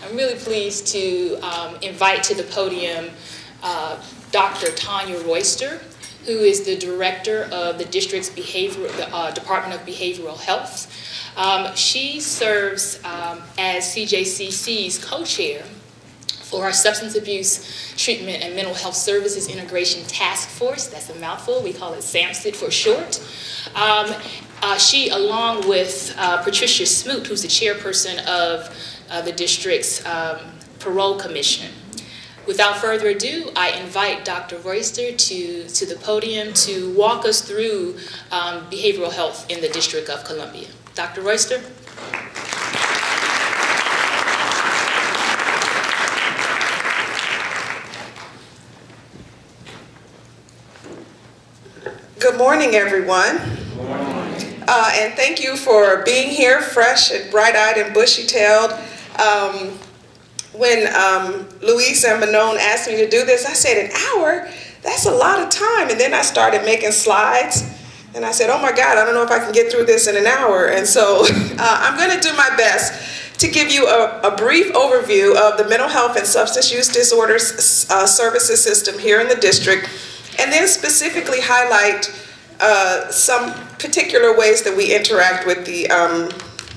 I'm really pleased to invite to the podium Dr. Tanya Royster, who is the director of the district's Department of Behavioral Health. She serves as CJCC's co-chair for our Substance Abuse Treatment and Mental Health Services Integration Task Force. That's a mouthful. We call it SAMHSA for short. She, along with Patricia Smoot, who's the chairperson of the district's Parole Commission. Without further ado, I invite Dr. Royster to the podium to walk us through behavioral health in the District of Columbia. Dr. Royster? Good morning, everyone. Good morning. And thank you for being here, fresh and bright-eyed and bushy-tailed. When Luis and Manon asked me to do this, I said, an hour? That's a lot of time. And then I started making slides. And I said, oh my God, I don't know if I can get through this in an hour. And so I'm going to do my best to give you a brief overview of the mental health and substance use disorders services system here in the district, and then specifically highlight some particular ways that we interact with the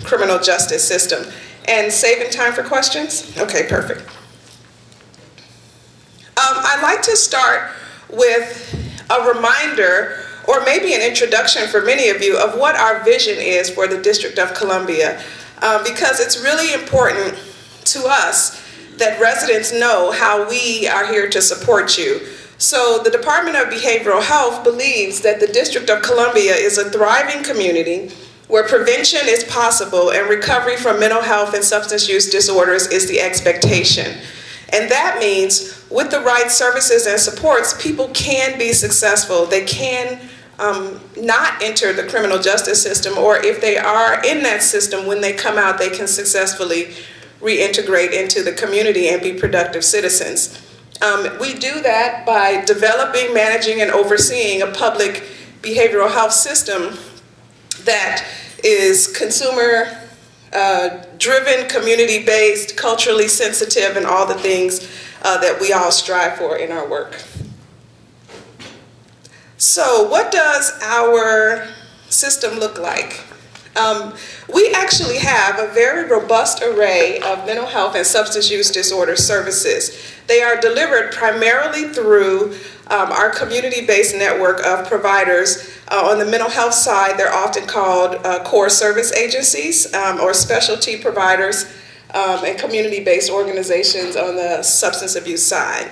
criminal justice system. And saving time for questions? Okay, perfect. I'd like to start with a reminder, or maybe an introduction for many of you, of what our vision is for the District of Columbia, because it's really important to us that residents know how we are here to support you. So the Department of Behavioral Health believes that the District of Columbia is a thriving community where prevention is possible and recovery from mental health and substance use disorders is the expectation. And that means with the right services and supports, people can be successful. They can not enter the criminal justice system, or if they are in that system, when they come out, they can successfully reintegrate into the community and be productive citizens. We do that by developing, managing, and overseeing a public behavioral health system that is consumer-driven, community-based, culturally sensitive, and all the things that we all strive for in our work. So what does our system look like? We actually have a very robust array of mental health and substance use disorder services. They are delivered primarily through our community-based network of providers. On the mental health side, they're often called core service agencies or specialty providers, and community-based organizations on the substance abuse side.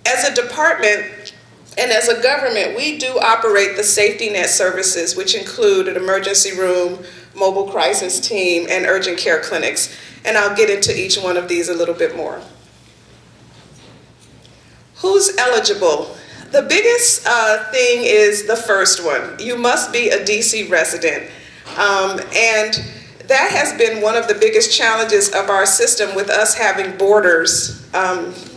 As a department and as a government, we do operate the safety net services, which include an emergency room, mobile crisis team, and urgent care clinics. And I'll get into each one of these a little bit more. Who's eligible? The biggest thing is the first one. You must be a DC resident. And that has been one of the biggest challenges of our system, with us having borders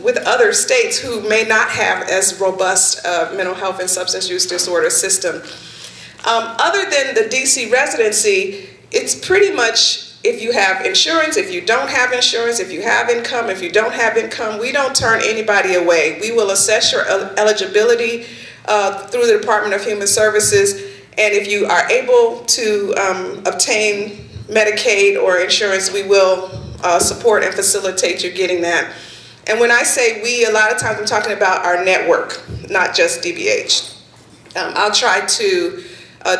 with other states who may not have as robust mental health and substance use disorder system. Other than the DC residency, it's pretty much if you have insurance, if you don't have insurance, if you have income, if you don't have income, we don't turn anybody away. We will assess your eligibility through the Department of Human Services, and if you are able to obtain Medicaid or insurance, we will support and facilitate you getting that. And when I say we, a lot of times I'm talking about our network, not just DBH. I'll try to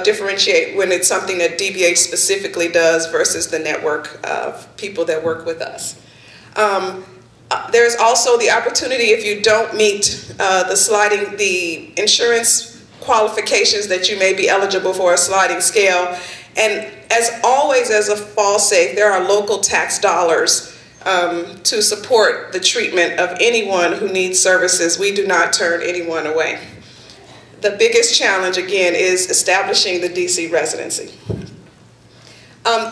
differentiate when it's something that DBH specifically does versus the network of people that work with us. There's also the opportunity, if you don't meet the insurance qualifications, that you may be eligible for a sliding scale. And as always, as a fall safe, there are local tax dollars to support the treatment of anyone who needs services. We do not turn anyone away. The biggest challenge, again, is establishing the DC residency.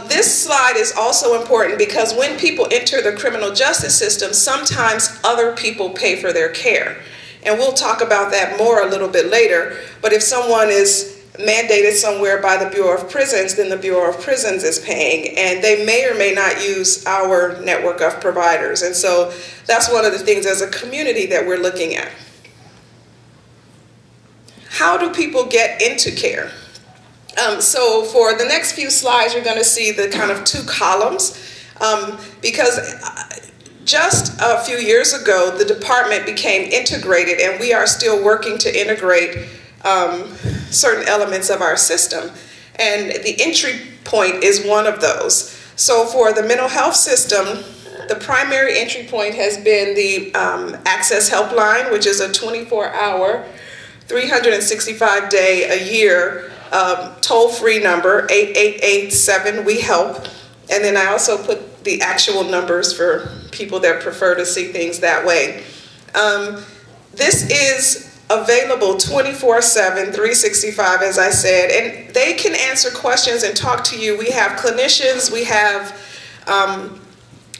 This slide is also important because when people enter the criminal justice system, sometimes other people pay for their care. And we'll talk about that more a little bit later. But if someone is mandated somewhere by the Bureau of Prisons, then the Bureau of Prisons is paying, and they may or may not use our network of providers. And so that's one of the things as a community that we're looking at. How do people get into care? So for the next few slides, you're going to see the kind of two columns, because just a few years ago, the department became integrated, and we are still working to integrate certain elements of our system. And the entry point is one of those. So for the mental health system, the primary entry point has been the Access Helpline, which is a 24-hour, 365-day-a-year toll-free number, 888-7-WE-HELP. And then I also put the actual numbers for people that prefer to see things that way. This is available 24/7, 365, as I said, and they can answer questions and talk to you. We have clinicians, we have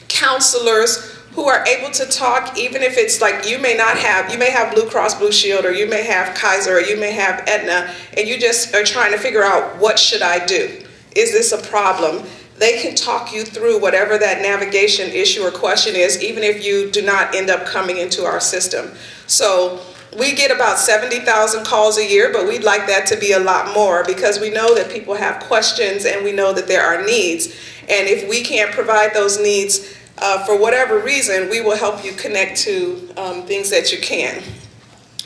counselors who are able to talk, even if it's like you may have Blue Cross Blue Shield, or you may have Kaiser, or you may have Aetna, and you just are trying to figure out, what should I do? Is this a problem? They can talk you through whatever that navigation issue or question is, even if you do not end up coming into our system. So we get about 70,000 calls a year, but we'd like that to be a lot more, because we know that people have questions and we know that there are needs. And if we can't provide those needs for whatever reason, we will help you connect to things that you can.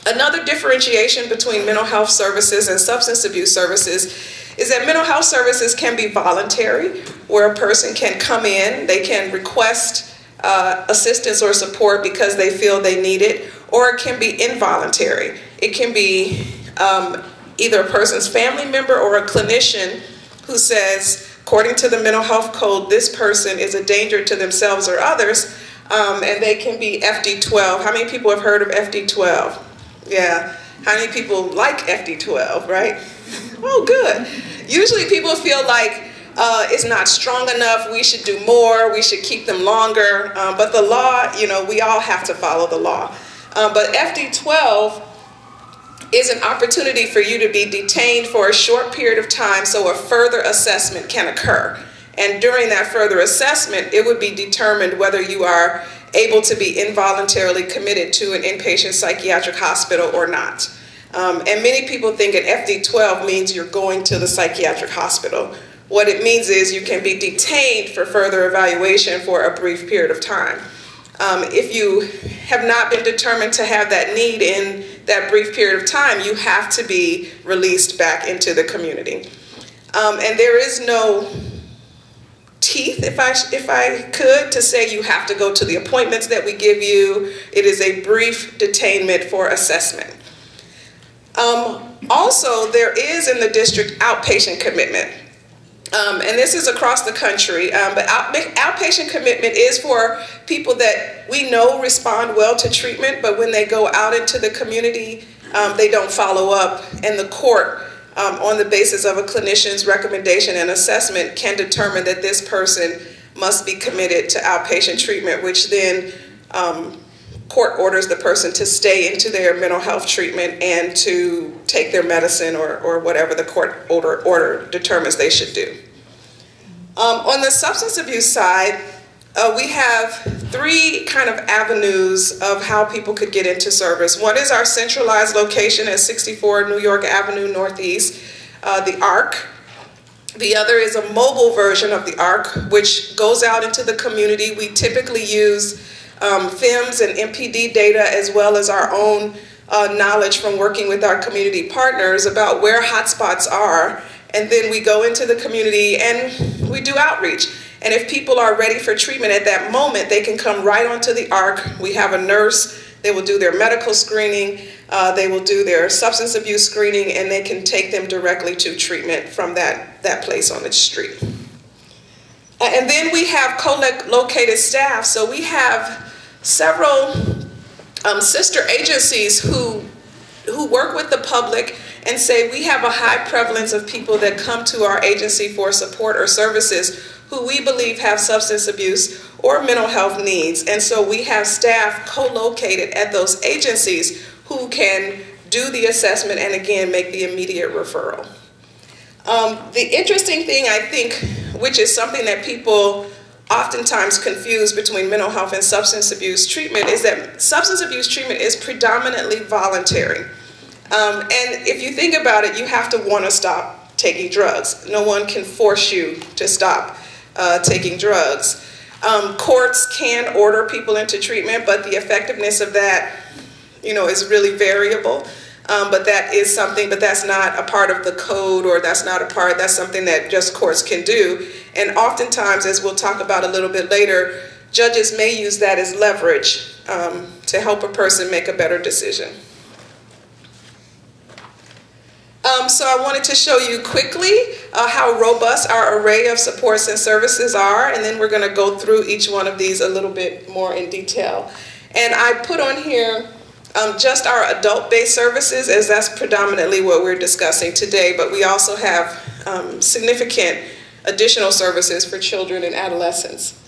Another differentiation between mental health services and substance abuse services is that mental health services can be voluntary, where a person can come in, they can request assistance or support because they feel they need it, or it can be involuntary. It can be either a person's family member or a clinician who says, according to the mental health code, this person is a danger to themselves or others, and they can be FD12. How many people have heard of FD12? Yeah. How many people like FD12, right? Oh, good. Usually people feel like it's not strong enough, we should do more, we should keep them longer, but the law, you know, we all have to follow the law. But FD12 is an opportunity for you to be detained for a short period of time so a further assessment can occur. And during that further assessment, it would be determined whether you are able to be involuntarily committed to an inpatient psychiatric hospital or not. And many people think an FD12 means you're going to the psychiatric hospital. What it means is you can be detained for further evaluation for a brief period of time. If you have not been determined to have that need in that brief period of time, you have to be released back into the community. And there is no teeth, if I could, to say you have to go to the appointments that we give you. It is a brief detainment for assessment. Also, there is in the district outpatient commitment. And this is across the country, but outpatient commitment is for people that we know respond well to treatment, but when they go out into the community, they don't follow up, and the court, on the basis of a clinician's recommendation and assessment, can determine that this person must be committed to outpatient treatment, which then court orders the person to stay into their mental health treatment and to take their medicine or whatever the court order determines they should do. On the substance abuse side, we have three kind of avenues of how people could get into service. One is our centralized location at 64 New York Avenue Northeast, the ARC. The other is a mobile version of the ARC, which goes out into the community. We typically use FIMS and MPD data, as well as our own knowledge from working with our community partners about where hotspots are. And then we go into the community and we do outreach. And if people are ready for treatment at that moment, they can come right onto the ARC. We have a nurse. They will do their medical screening. They will do their substance abuse screening, and they can take them directly to treatment from that place on the street. And then we have co-located staff. So we have several sister agencies who work with the public and say we have a high prevalence of people that come to our agency for support or services who we believe have substance abuse or mental health needs. And so we have staff co-located at those agencies who can do the assessment and again make the immediate referral. The interesting thing, I think, which is something that people oftentimes confuse between mental health and substance abuse treatment, is that substance abuse treatment is predominantly voluntary. And if you think about it, you have to want to stop taking drugs. No one can force you to stop taking drugs. Courts can order people into treatment, but the effectiveness of that, is really variable. But that is something, but that's not a part of the code, or that's something that just courts can do. And oftentimes, as we'll talk about a little bit later, judges may use that as leverage to help a person make a better decision. So I wanted to show you quickly how robust our array of supports and services are, and then we're going to go through each one of these a little bit more in detail. And I put on here just our adult-based services, as that's predominantly what we're discussing today, but we also have significant additional services for children and adolescents.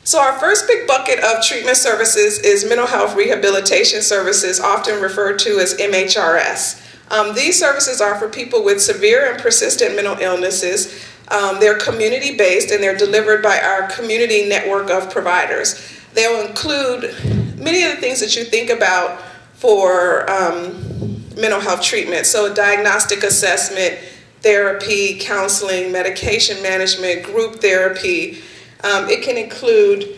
So our first big bucket of treatment services is mental health rehabilitation services, often referred to as MHRS. These services are for people with severe and persistent mental illnesses. They're community-based, and they're delivered by our community network of providers. They'll include many of the things that you think about for mental health treatment. So diagnostic assessment, therapy, counseling, medication management, group therapy. It can include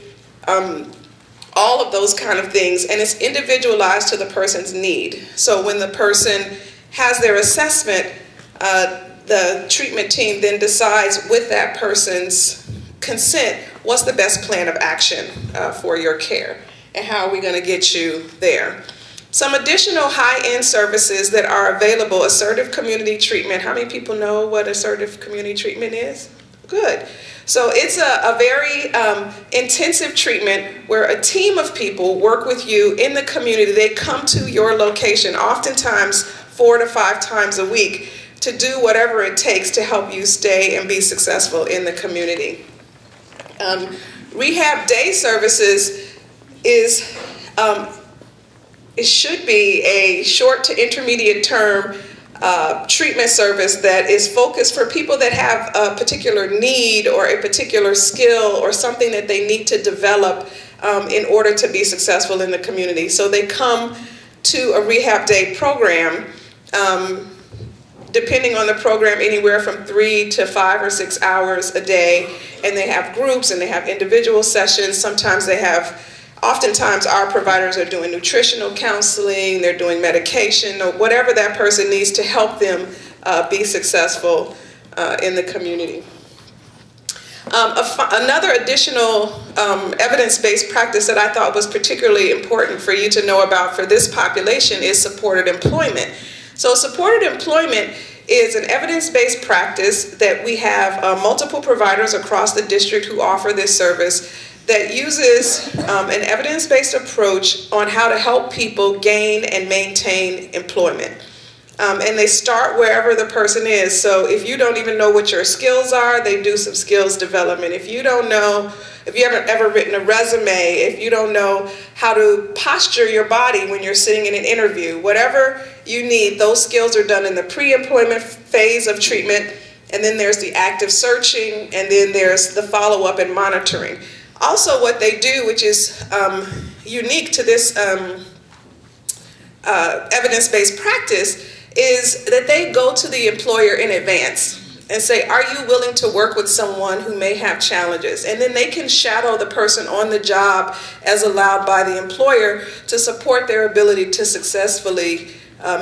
all of those kind of things, and it's individualized to the person's need. So when the person has their assessment, the treatment team then decides, with that person's consent, what's the best plan of action for your care, and how are we going to get you there. Some additional high-end services that are available: assertive community treatment. How many people know what assertive community treatment is? Good. So it's a very intensive treatment where a team of people work with you in the community. They come to your location, oftentimes 4 to 5 times a week, to do whatever it takes to help you stay and be successful in the community. Rehab day services is it should be a short to intermediate term treatment service that is focused for people that have a particular need or a particular skill or something that they need to develop in order to be successful in the community. So they come to a rehab day program, depending on the program, anywhere from 3 to 5 or 6 hours a day, and they have groups and they have individual sessions. Sometimes they have, oftentimes our providers are doing nutritional counseling, they're doing medication, or whatever that person needs to help them be successful in the community. Another additional evidence-based practice that I thought was particularly important for you to know about for this population is supported employment. So supported employment is an evidence-based practice that we have multiple providers across the district who offer this service, that uses an evidence-based approach on how to help people gain and maintain employment. And they start wherever the person is. So if you don't even know what your skills are, they do some skills development. If you don't know, if you haven't ever written a resume, if you don't know how to posture your body when you're sitting in an interview, whatever you need, those skills are done in the pre-employment phase of treatment. And then there's the active searching, and then there's the follow-up and monitoring. Also, what they do, which is unique to this evidence-based practice, is that they go to the employer in advance and say, are you willing to work with someone who may have challenges? And then they can shadow the person on the job as allowed by the employer to support their ability to successfully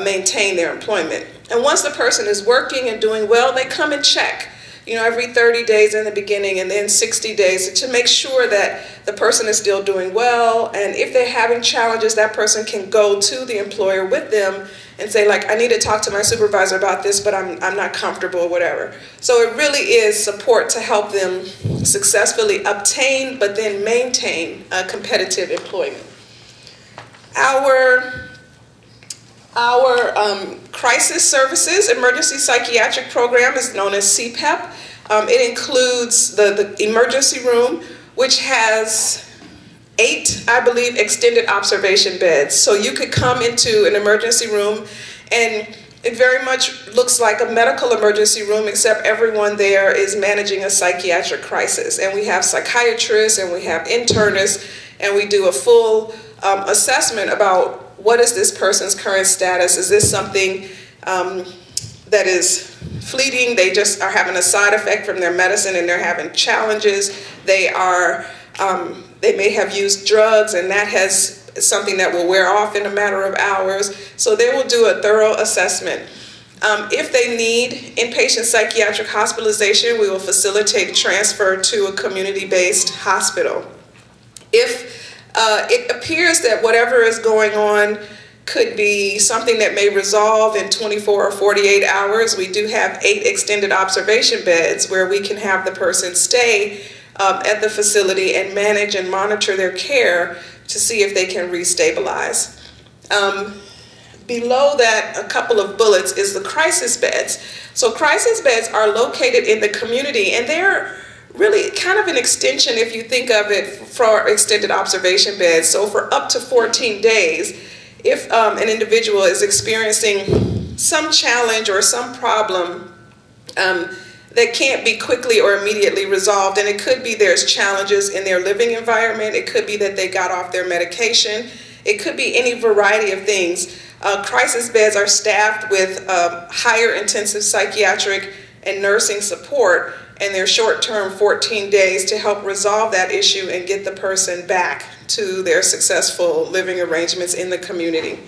maintain their employment. And once the person is working and doing well, they come and check, every 30 days in the beginning, and then 60 days to make sure that the person is still doing well. And if they're having challenges, that person can go to the employer with them and say, like, I need to talk to my supervisor about this, but I'm not comfortable or whatever. So it really is support to help them successfully obtain, but then maintain competitive employment. Our crisis services, emergency psychiatric program, is known as CPEP. It includes the emergency room, which has 8, I believe, extended observation beds. So you could come into an emergency room, and It very much looks like a medical emergency room, except everyone there is managing a psychiatric crisis. And we have psychiatrists and we have internists, and we do a full assessment about what is this person's current status. Is this something that is fleeting? They just are having a side effect from their medicine and they're having challenges. They may have used drugs, and that has something that will wear off in a matter of hours. So they will do a thorough assessment. If they need inpatient psychiatric hospitalization, we will facilitate transfer to a community-based hospital. If it appears that whatever is going on could be something that may resolve in 24 or 48 hours, we do have 8 extended observation beds where we can have the person stay at the facility and manage and monitor their care to see if they can restabilize. Below that, a couple of bullets is the crisis beds. So crisis beds are located in the community, and they're really kind of an extension, if you think of it, for extended observation beds. So for up to 14 days, if an individual is experiencing some challenge or some problem that can't be quickly or immediately resolved, and it could be there's challenges in their living environment, it could be that they got off their medication, it could be any variety of things. Crisis beds are staffed with higher intensive psychiatric and nursing support, and they're short-term 14 days to help resolve that issue and get the person back to their successful living arrangements in the community.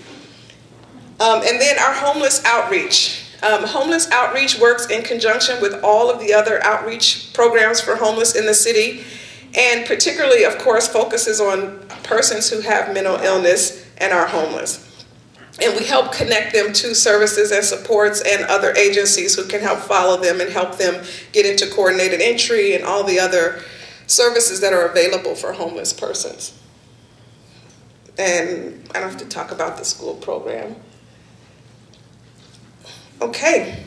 And then our homeless outreach. Homeless outreach works in conjunction with all of the other outreach programs for homeless in the city, and particularly, of course, focuses on persons who have mental illness and are homeless. And we help connect them to services and supports and other agencies who can help follow them and help them get into coordinated entry and all the other services that are available for homeless persons. And I don't have to talk about the school program. Okay,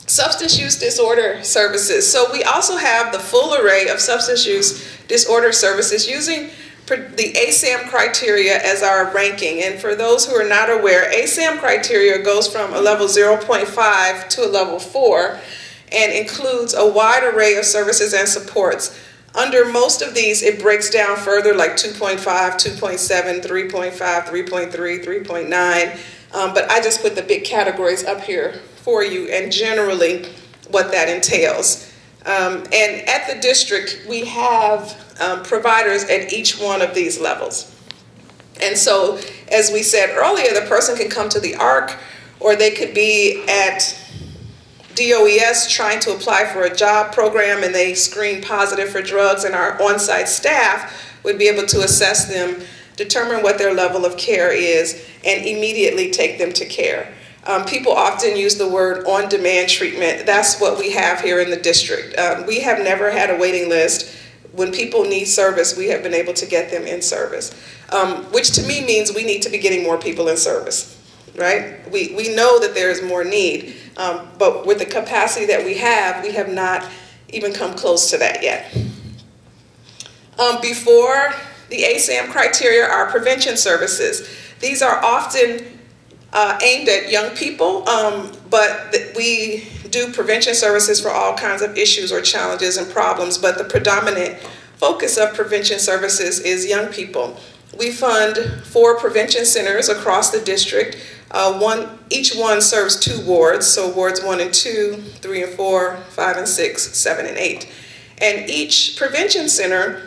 substance use disorder services. So we also have the full array of substance use disorder services using the ASAM criteria as our ranking. And for those who are not aware, ASAM criteria goes from a level 0.5 to a level 4 and includes a wide array of services and supports. Under most of these, it breaks down further, like 2.5, 2.7, 3.5, 3.3, 3.9. But I just put the big categories up here for you and generally what that entails. And at the district, we have providers at each one of these levels. And so, as we said earlier, the person can come to the ARC, or they could be at DOES trying to apply for a job program and they screen positive for drugs, and our on-site staff would be able to assess them, determine what their level of care is, and immediately take them to care. People often use the word on-demand treatment. That's what we have here in the district. We have never had a waiting list. When people need service, we have been able to get them in service, which to me means we need to be getting more people in service, right? We know that there is more need, but with the capacity that we have not even come close to that yet. Before the ASAM criteria are prevention services. These are often aimed at young people, but we do prevention services for all kinds of issues or challenges and problems, but the predominant focus of prevention services is young people. We fund 4 prevention centers across the district. Each one serves 2 wards, so wards 1 and 2, 3 and 4, 5 and 6, 7 and 8. And each prevention center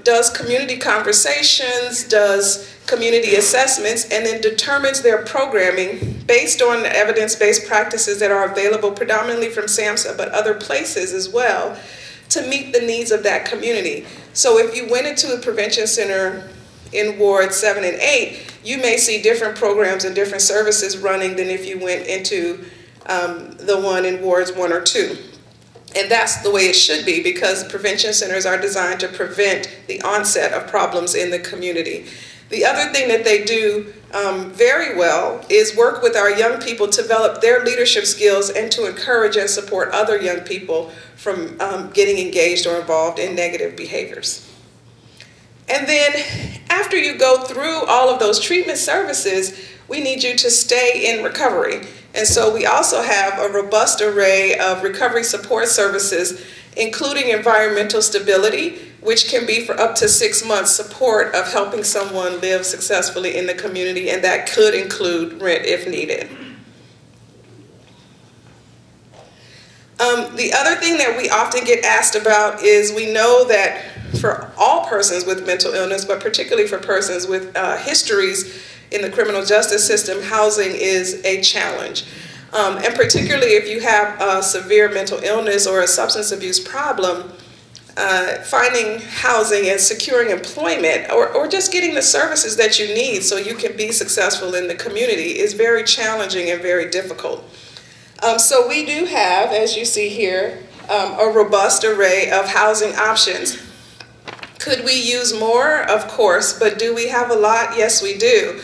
does community conversations, does community assessments, and then determines their programming based on evidence-based practices that are available predominantly from SAMHSA, but other places as well, to meet the needs of that community. So if you went into a prevention center in Ward 7 and 8, you may see different programs and different services running than if you went into the one in Wards 1 or 2. And that's the way it should be, because prevention centers are designed to prevent the onset of problems in the community. The other thing that they do very well is work with our young people to develop their leadership skills and to encourage and support other young people from getting engaged or involved in negative behaviors. And then after you go through all of those treatment services, we need you to stay in recovery. And so we also have a robust array of recovery support services, including environmental stability, which can be for up to 6 months support of helping someone live successfully in the community, and that could include rent if needed. The other thing that we often get asked about is we know that for all persons with mental illness, but particularly for persons with histories in the criminal justice system, housing is a challenge. And particularly if you have a severe mental illness or a substance abuse problem, finding housing and securing employment or just getting the services that you need so you can be successful in the community is very challenging and very difficult. So we do have, as you see here, a robust array of housing options. Could we use more? Of course, but do we have a lot? Yes, we do.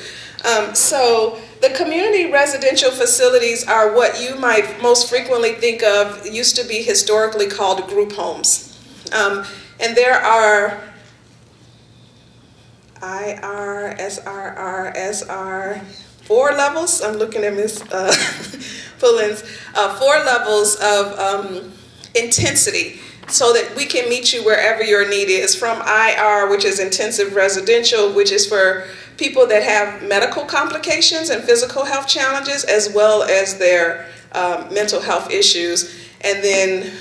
So the community residential facilities are what you might most frequently think of, used to be historically called group homes. And there are IR, SRR, SR, 4 levels. I'm looking at Ms. Pullins. 4 levels of intensity so that we can meet you wherever your need is. From IR, which is intensive residential, which is for people that have medical complications and physical health challenges, as well as their mental health issues. And then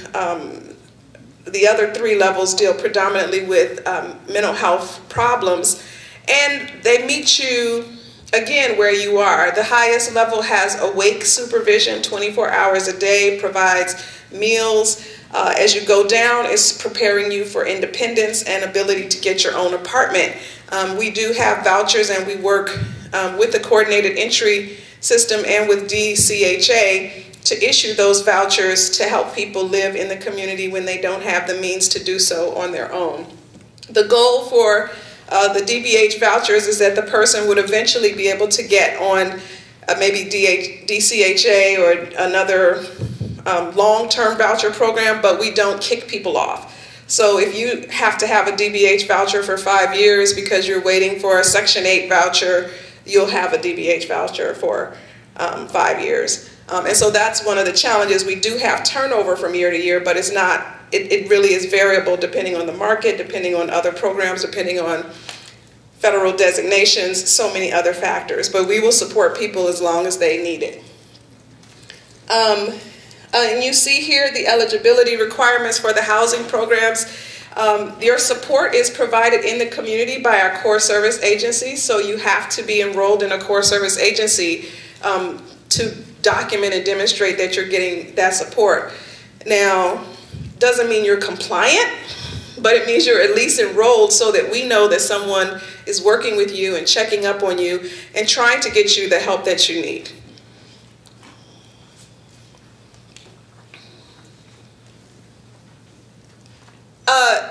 the other 3 levels deal predominantly with mental health problems. And they meet you, again, where you are. The highest level has awake supervision 24 hours a day, provides meals. As you go down, it's preparing you for independence and ability to get your own apartment. We do have vouchers, and we work with the coordinated entry system and with DCHA to issue those vouchers to help people live in the community when they don't have the means to do so on their own. The goal for the DBH vouchers is that the person would eventually be able to get on maybe DCHA or another long-term voucher program, but we don't kick people off. So if you have to have a DBH voucher for 5 years because you're waiting for a Section 8 voucher, you'll have a DBH voucher for 5 years. And so that's one of the challenges. We do have turnover from year to year, but it's not, it really is variable depending on the market, depending on other programs, depending on federal designations, so many other factors. But we will support people as long as they need it. And you see here the eligibility requirements for the housing programs. Your support is provided in the community by our core service agency, so you have to be enrolled in a core service agency to document and demonstrate that you're getting that support. Now, doesn't mean you're compliant, but it means you're at least enrolled so that we know that someone is working with you and checking up on you and trying to get you the help that you need.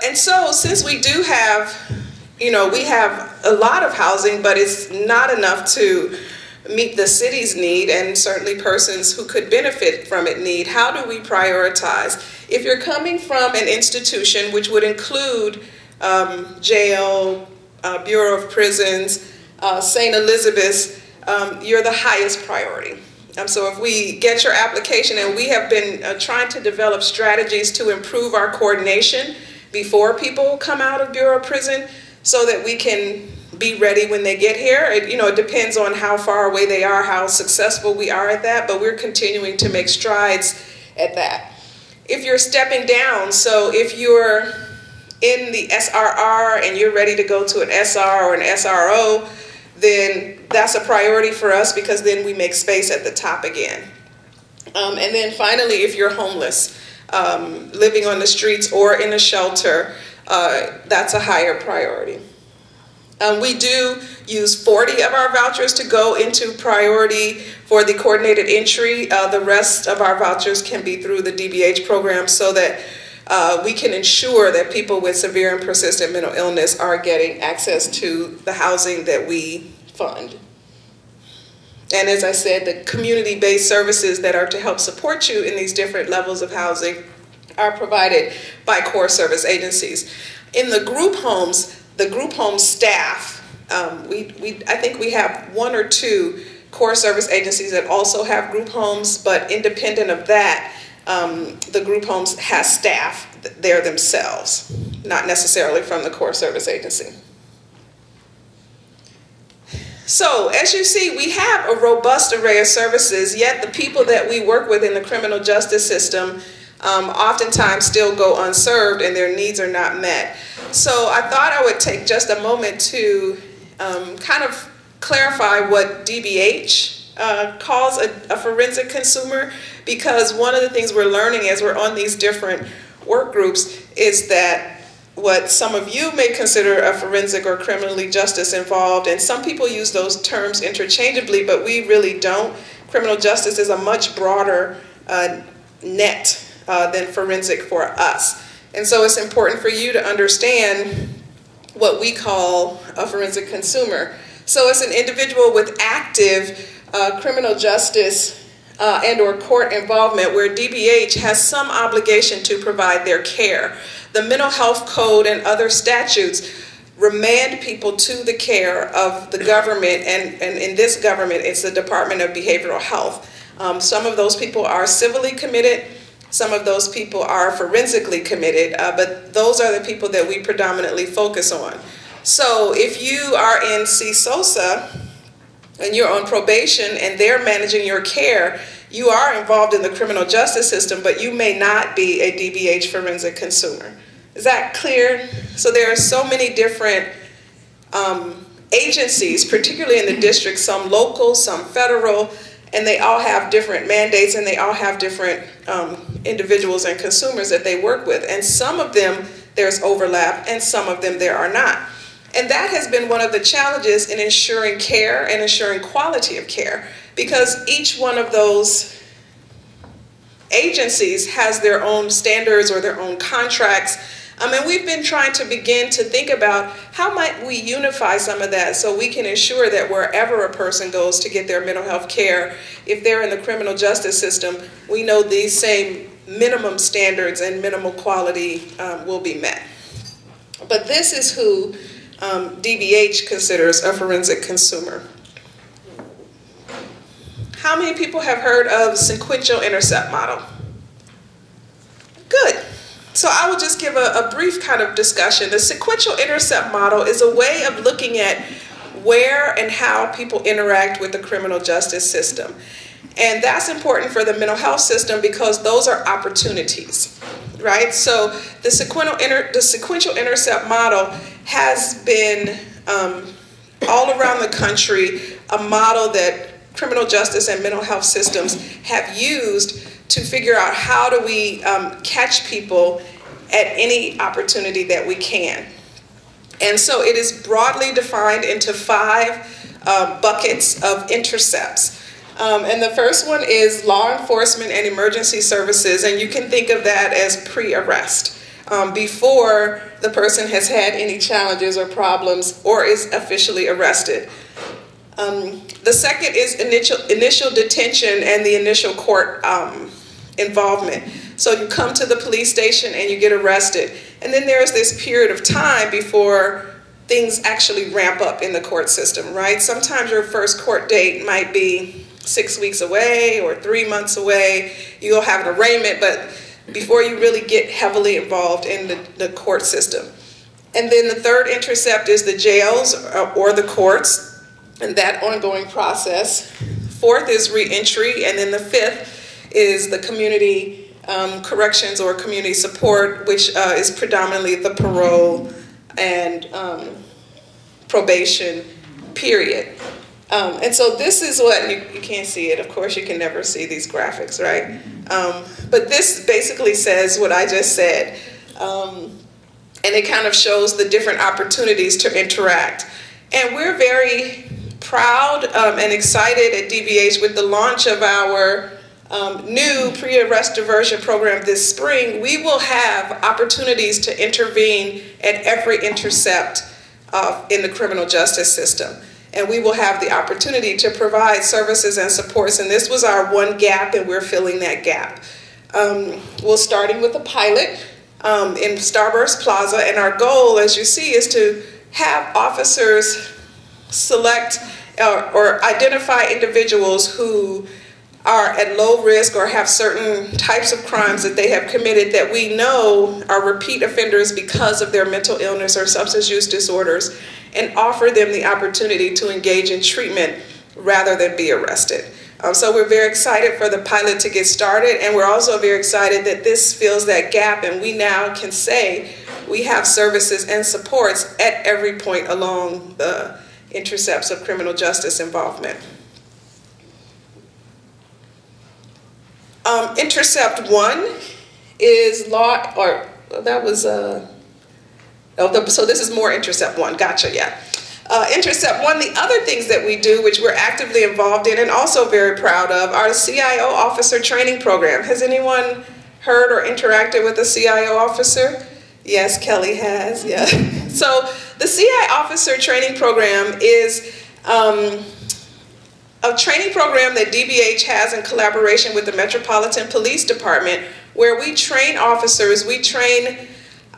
And so since we do have, we have a lot of housing, but it's not enough to meet the city's need, and certainly persons who could benefit from it need, how do we prioritize? If you're coming from an institution, which would include jail, Bureau of Prisons, St. Elizabeth's, you're the highest priority. So if we get your application, and we have been trying to develop strategies to improve our coordination before people come out of Bureau of Prison so that we can be ready when they get here. It depends on how far away they are, how successful we are at that, but we're continuing to make strides at that. If you're stepping down, so if you're in the SRR and you're ready to go to an SR or an SRO, then that's a priority for us because then we make space at the top again. And then finally, if you're homeless, living on the streets or in a shelter, that's a higher priority. We do use 40 of our vouchers to go into priority for the coordinated entry. The rest of our vouchers can be through the DBH program so that we can ensure that people with severe and persistent mental illness are getting access to the housing that we fund. And as I said, the community-based services that are to help support you in these different levels of housing are provided by core service agencies. In the group homes staff, I think we have 1 or 2 core service agencies that also have group homes, but independent of that, the group homes has staff there themselves, not necessarily from the core service agency. So, as you see, we have a robust array of services, yet the people that we work with in the criminal justice system oftentimes still go unserved and their needs are not met. So I thought I would take just a moment to kind of clarify what DBH calls a forensic consumer, because one of the things we're learning as we're on these different work groups is that what some of you may consider a forensic or criminally justice involved, and some people use those terms interchangeably, but we really don't. Criminal justice is a much broader net than forensic for us. And so it's important for you to understand what we call a forensic consumer. So it's an individual with active criminal justice and or court involvement where DBH has some obligation to provide their care. The Mental Health Code and other statutes remand people to the care of the government, and in this government it's the Department of Behavioral Health. Some of those people are civilly committed, some of those people are forensically committed, but those are the people that we predominantly focus on. So if you are in CSOSA and you're on probation and they're managing your care, you are involved in the criminal justice system, but you may not be a DBH forensic consumer. Is that clear? So there are so many different agencies, particularly in the district, some local, some federal, and they all have different mandates and they all have different individuals and consumers that they work with. And some of them there's overlap and some of them there are not. And that has been one of the challenges in ensuring care and ensuring quality of care, because each one of those agencies has their own standards or their own contracts. And we've been trying to begin to think about how might we unify some of that so we can ensure that wherever a person goes to get their mental health care, if they're in the criminal justice system, we know these same minimum standards and minimal quality will be met. But this is who DBH considers a forensic consumer. How many people have heard of sequential intercept model? Good. So I will just give a brief kind of discussion. The sequential intercept model is a way of looking at where and how people interact with the criminal justice system. And that's important for the mental health system because those are opportunities, right? So the sequential intercept model has been all around the country a model that criminal justice and mental health systems have used to figure out how do we catch people at any opportunity that we can. And so it is broadly defined into 5 buckets of intercepts. And the first one is law enforcement and emergency services, and you can think of that as pre-arrest, before the person has had any challenges or problems or is officially arrested. The second is initial detention and the initial court involvement. So you come to the police station and you get arrested. And then there's this period of time before things actually ramp up in the court system, right? Sometimes your first court date might be 6 weeks away or 3 months away. You'll have an arraignment, but before you really get heavily involved in the court system. And then the third intercept is the jails or the courts and that ongoing process. Fourth is reentry, and then the fifth is the community corrections or community support, which is predominantly the parole and probation period. And so this is what, you can't see it, of course you can never see these graphics, right? But this basically says what I just said. And it kind of shows the different opportunities to interact. And we're very proud and excited at DBH with the launch of our new pre-arrest diversion program this spring. We will have opportunities to intervene at every intercept in the criminal justice system. And we will have the opportunity to provide services and supports. And this was our one gap, and we're filling that gap. We're starting with a pilot in Starburst Plaza. And our goal, as you see, is to have officers select or identify individuals who are at low risk or have certain types of crimes that they have committed that we know are repeat offenders because of their mental illness or substance use disorders, and offer them the opportunity to engage in treatment rather than be arrested. So we're very excited for the pilot to get started, and we're also very excited that this fills that gap, and we now can say we have services and supports at every point along the intercepts of criminal justice involvement. Intercept 1 is law, or that was, so this is more Intercept 1, gotcha, yeah. Intercept 1, the other things that we do, which we're actively involved in and also very proud of, are the CIO officer training program. Has anyone heard or interacted with a CIO officer? Yes, Kelly has, yeah. So the CI officer training program is a training program that DBH has in collaboration with the Metropolitan Police Department, where we train officers. We train,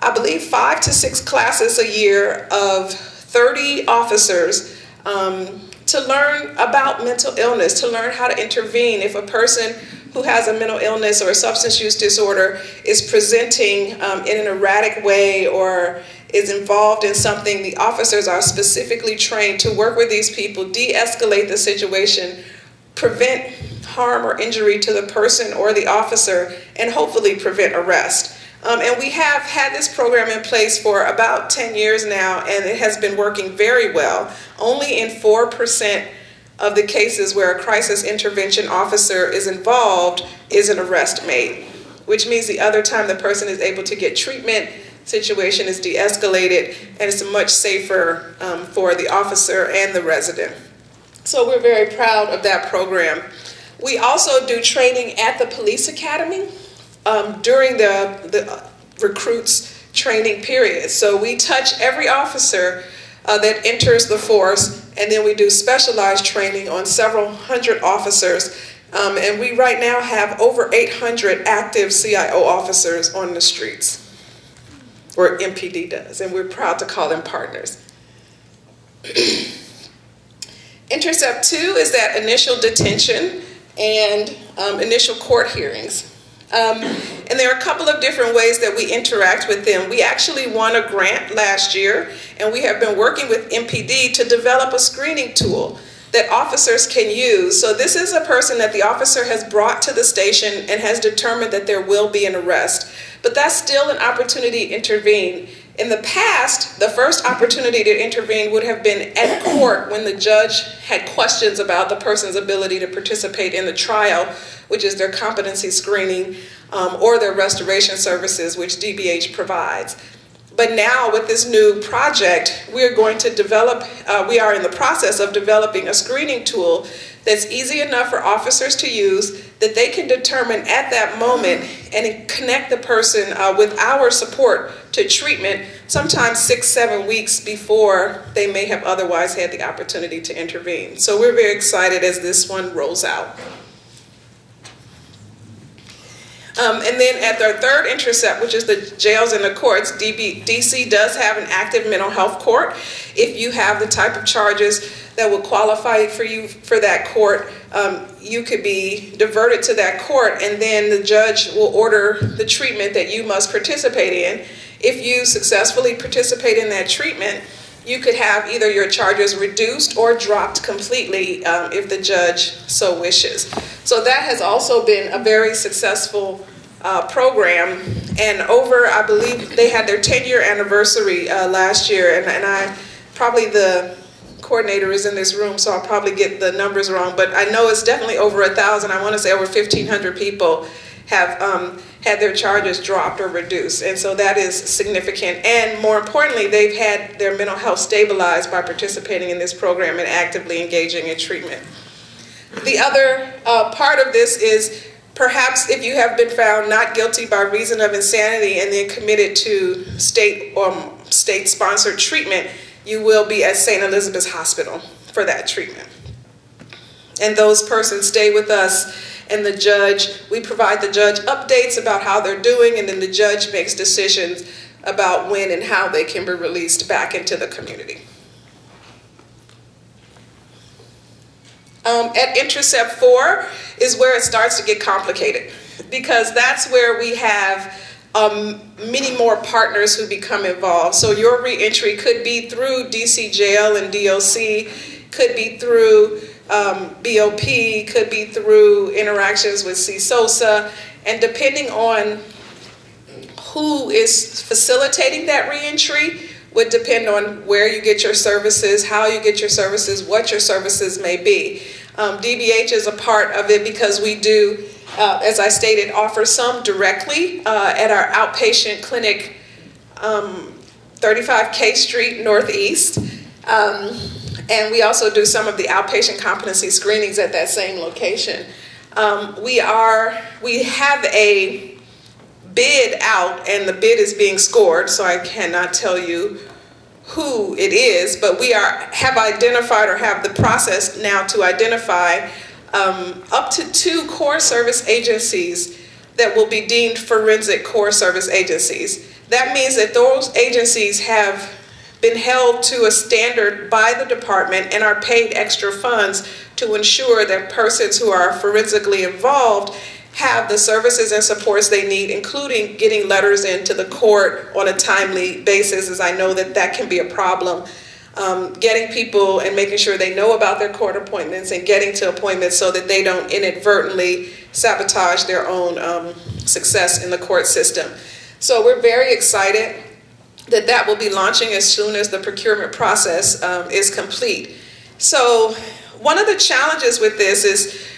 I believe, 5 to 6 classes a year of 30 officers to learn about mental illness, to learn how to intervene if a person who has a mental illness or a substance use disorder is presenting in an erratic way or is involved in something. The officers are specifically trained to work with these people, de-escalate the situation, prevent harm or injury to the person or the officer, and hopefully prevent arrest. And we have had this program in place for about 10 years now, and it has been working very well. Only in 4% of the cases where a crisis intervention officer is involved is an arrest made, which means the other time the person is able to get treatment, situation is de-escalated, and it's much safer for the officer and the resident. So we're very proud of that program. We also do training at the police academy during the recruits training period. So we touch every officer that enters the force, and then we do specialized training on several hundred officers. And we right now have over 800 active CIO officers on the streets, or MPD does, and we're proud to call them partners. Intercept 2 is that initial detention and initial court hearings. And there are a couple of different ways that we interact with them. We actually won a grant last year, and we have been working with MPD to develop a screening tool that officers can use. So this is a person that the officer has brought to the station and has determined that there will be an arrest. But that's still an opportunity to intervene. In the past, the first opportunity to intervene would have been at court when the judge had questions about the person's ability to participate in the trial, which is their competency screening, or their restoration services, which DBH provides. But now with this new project, we're going to develop, we are in the process of developing a screening tool that's easy enough for officers to use, that they can determine at that moment and connect the person with our support to treatment, sometimes 6-7 weeks before they may have otherwise had the opportunity to intervene. So we're very excited as this one rolls out. And then at their third intercept, which is the jails and the courts, DC does have an active mental health court. If you have the type of charges that will qualify for you for that court, you could be diverted to that court, and then the judge will order the treatment that you must participate in. If you successfully participate in that treatment, you could have either your charges reduced or dropped completely if the judge so wishes. So that has also been a very successful program, and I believe they had their 10-year anniversary last year, and I probably, the coordinator is in this room, so I'll probably get the numbers wrong, but I know it's definitely over 1,000. I want to say over 1,500 people have had their charges dropped or reduced, and so that is significant. And more importantly, they've had their mental health stabilized by participating in this program and actively engaging in treatment. The other part of this is perhaps if you have been found not guilty by reason of insanity and then committed to state-sponsored treatment, you will be at St. Elizabeth's Hospital for that treatment. And those persons stay with us, and the judge, we provide the judge updates about how they're doing, and then the judge makes decisions about when and how they can be released back into the community. At Intercept 4 is where it starts to get complicated, because that's where we have many more partners who become involved. So your reentry could be through DC Jail and DOC, could be through BOP, could be through interactions with CSOSA, and depending on who is facilitating that reentry would depend on where you get your services, how you get your services, what your services may be. DBH is a part of it because we do, as I stated, offer some directly at our outpatient clinic, 35 K Street Northeast. And we also do some of the outpatient competency screenings at that same location. We have a bid out, and the bid is being scored, so I cannot tell you who it is, but we have identified, or have the process now to identify up to 2 core service agencies that will be deemed forensic core service agencies. That means that those agencies have been held to a standard by the department and are paid extra funds to ensure that persons who are forensically involved have the services and supports they need, including getting letters into the court on a timely basis, as I know that that can be a problem. Getting people and making sure they know about their court appointments and getting to appointments so that they don't inadvertently sabotage their own success in the court system. So we're very excited that that will be launching as soon as the procurement process is complete. So one of the challenges with this is,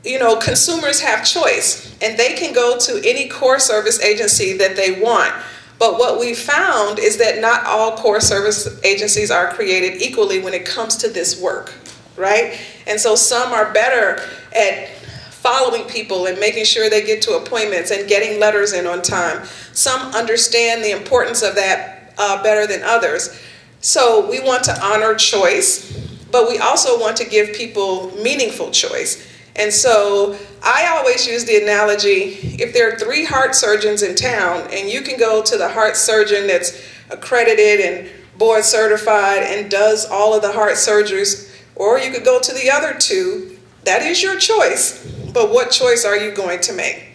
you know, consumers have choice, and they can go to any core service agency that they want. But what we found is that not all core service agencies are created equally when it comes to this work, right? And so some are better at following people and making sure they get to appointments and getting letters in on time. Some understand the importance of that better than others. So we want to honor choice, but we also want to give people meaningful choice. And so I always use the analogy, if there are 3 heart surgeons in town and you can go to the heart surgeon that's accredited and board certified and does all of the heart surgeries, or you could go to the other 2, that is your choice. But what choice are you going to make?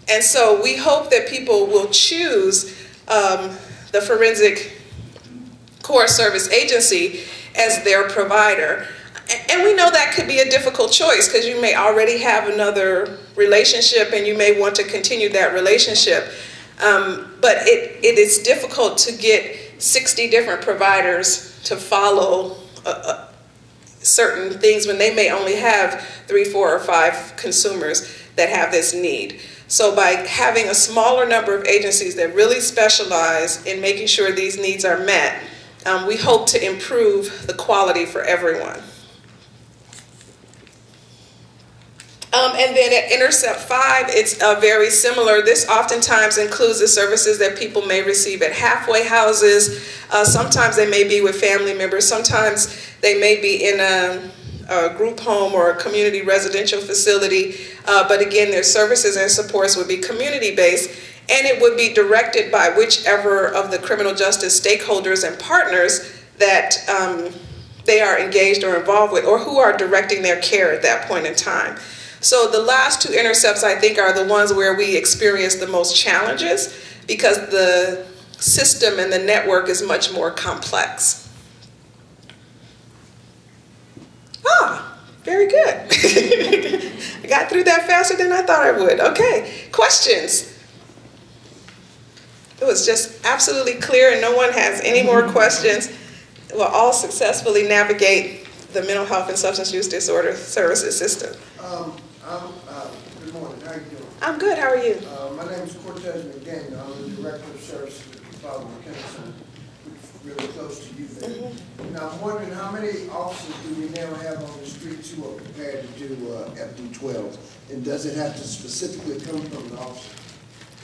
And so we hope that people will choose the forensic core service agency as their provider. And we know that could be a difficult choice because you may already have another relationship and you may want to continue that relationship. But it is difficult to get 60 different providers to follow certain things when they may only have 3, 4, or 5 consumers that have this need. So by having a smaller number of agencies that really specialize in making sure these needs are met, we hope to improve the quality for everyone. And then at Intercept 5, it's very similar. This oftentimes includes the services that people may receive at halfway houses. Sometimes they may be with family members. Sometimes they may be in a group home or a community residential facility. But again, their services and supports would be community-based, and it would be directed by whichever of the criminal justice stakeholders and partners that they are engaged or involved with, or who are directing their care at that point in time. So the last 2 intercepts, I think, are the ones where we experience the most challenges because the system and the network is much more complex. Ah, very good. I got through that faster than I thought I would. Okay, questions? It was just absolutely clear and no one has any more questions. We'll all successfully navigate the mental health and substance use disorder services system. Good morning. How are you doing? I'm good. How are you? My name is Cortez McDaniel. I'm the Director of Services at Father McKenna, really close to you there. Mm-hmm. Now, I'm wondering how many officers do we now have on the streets who are prepared to do FD12? And does it have to specifically come from the officer?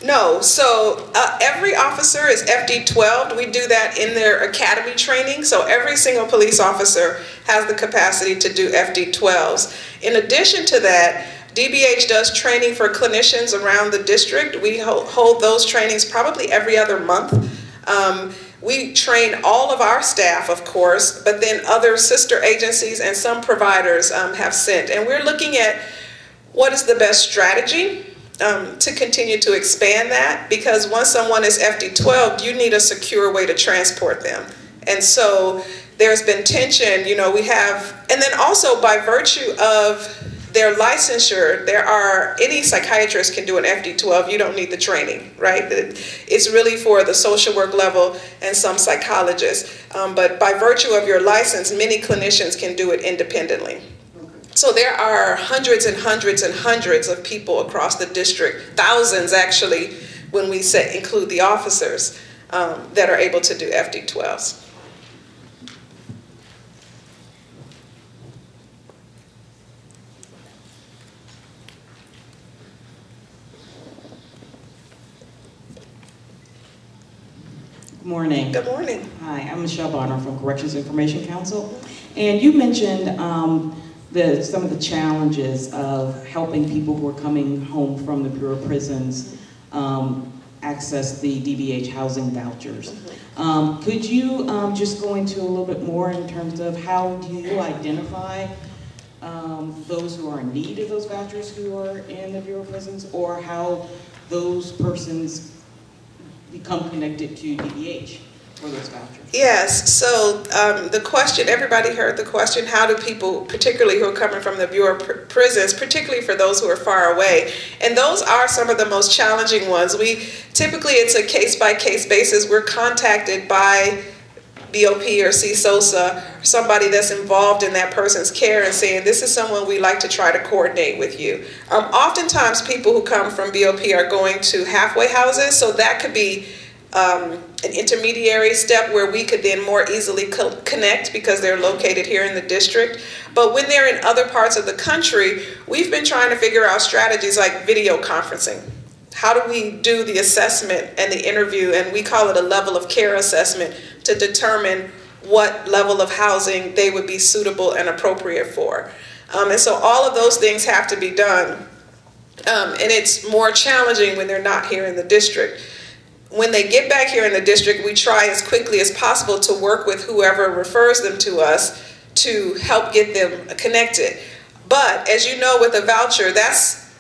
No. So every officer is FD12. We do that in their academy training. So every single police officer has the capacity to do FD12s. In addition to that, DBH does training for clinicians around the district. We hold those trainings probably every other month. We train all of our staff, of course, but then other sister agencies and some providers have sent. And we're looking at what is the best strategy to continue to expand that, because once someone is FD12, you need a secure way to transport them. And so there's been tension, you know, we have, and then also by virtue of their licensure, any psychiatrist can do an FD12, you don't need the training, right? It's really for the social work level and some psychologists. But by virtue of your license, many clinicians can do it independently. So there are hundreds and hundreds and hundreds of people across the district, thousands actually, when we include the officers, that are able to do FD12s. Good morning. Good morning. Hi, I'm Michelle Bonner from Corrections Information Council. And you mentioned some of the challenges of helping people who are coming home from the Bureau of Prisons access the DBH housing vouchers. Could you just go into a little bit more in terms of how do you identify those who are in need of those vouchers who are in the Bureau of Prisons, or how those persons become connected to DBH for those vouchers? Yes, so the question, everybody heard the question, how do people, particularly who are coming from the Bureau of Prisons, particularly for those who are far away, and those are some of the most challenging ones. Typically it's a case-by-case basis. We're contacted by BOP or CSOSA, somebody that's involved in that person's care, and saying, this is someone we'd like to try to coordinate with you. Oftentimes people who come from BOP are going to halfway houses, so that could be an intermediary step where we could then more easily connect because they're located here in the district. But when they're in other parts of the country, we've been trying to figure out strategies like video conferencing. How do we do the assessment and the interview, and we call it a level of care assessment, to determine what level of housing they would be suitable and appropriate for. And so all of those things have to be done. And it's more challenging when they're not here in the district. When they get back here in the district, we try as quickly as possible to work with whoever refers them to us to help get them connected. But as you know, with a voucher, that's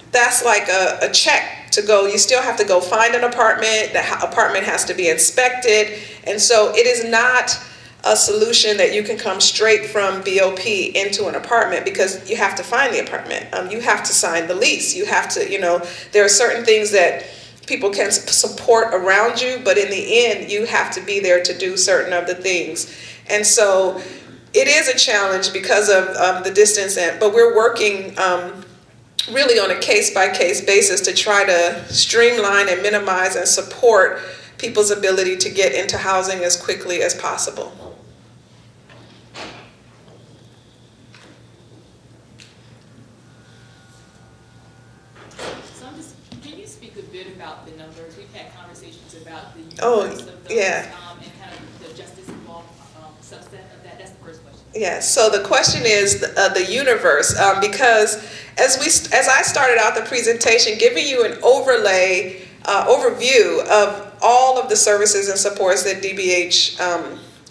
like a check to go. You still have to go find an apartment. The apartment has to be inspected. And so it is not a solution that you can come straight from BOP into an apartment, because you have to find the apartment. You have to sign the lease. You have to, you know, there are certain things that people can support around you, but in the end, you have to be there to do certain of the things. And so it is a challenge because of the distance, but we're working really on a case-by-case basis to try to streamline and minimize and support people's ability to get into housing as quickly as possible. So can you speak a bit about the numbers? We've had conversations about the universe of those, and kind of the justice involved subset of that. That's the first question. Yes, so the question is the universe, because as I started out the presentation, giving you an overview of all of the services and supports that DBH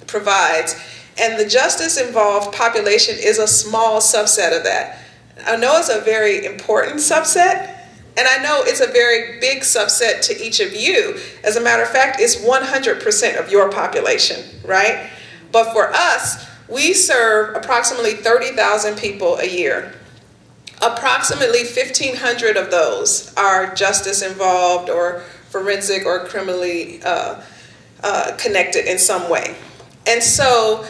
provides, and the justice-involved population is a small subset of that. I know it's a very important subset, and I know it's a very big subset to each of you. As a matter of fact, it's 100% of your population, right? But for us, we serve approximately 30,000 people a year. Approximately 1,500 of those are justice involved or forensic or criminally connected in some way. And so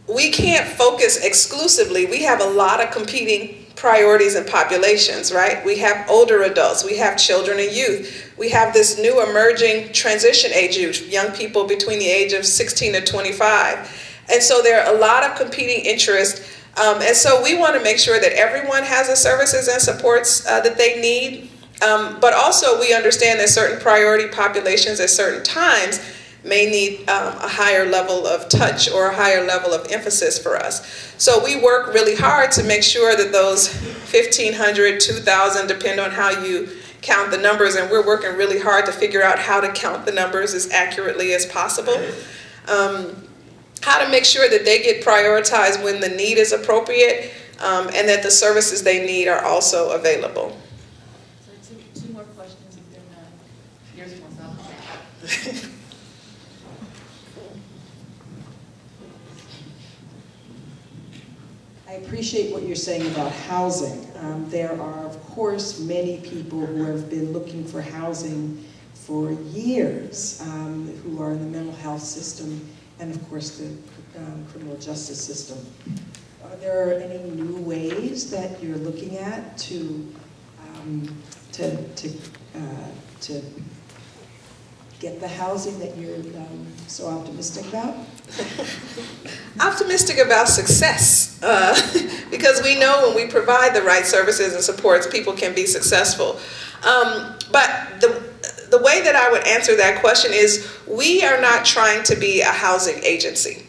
we can't focus exclusively. We have a lot of competing priorities and populations, right? We have older adults, we have children and youth, we have this new emerging transition age group, young people between the age of 16 to 25. And so there are a lot of competing interests. And so we want to make sure that everyone has the services and supports that they need. But also we understand that certain priority populations at certain times may need a higher level of touch or a higher level of emphasis for us. So we work really hard to make sure that those 1,500, 2,000, depend on how you count the numbers, and we're working really hard to figure out how to count the numbers as accurately as possible. how to make sure that they get prioritized when the need is appropriate, and that the services they need are also available. So two more questions, and then here's one. I appreciate what you're saying about housing. There are, of course, many people who have been looking for housing for years, who are in the mental health system and, of course, the criminal justice system. Are there any new ways that you're looking at to get the housing that you're so optimistic about? Optimistic about success, because we know when we provide the right services and supports, people can be successful. But the way that I would answer that question is, we are not trying to be a housing agency,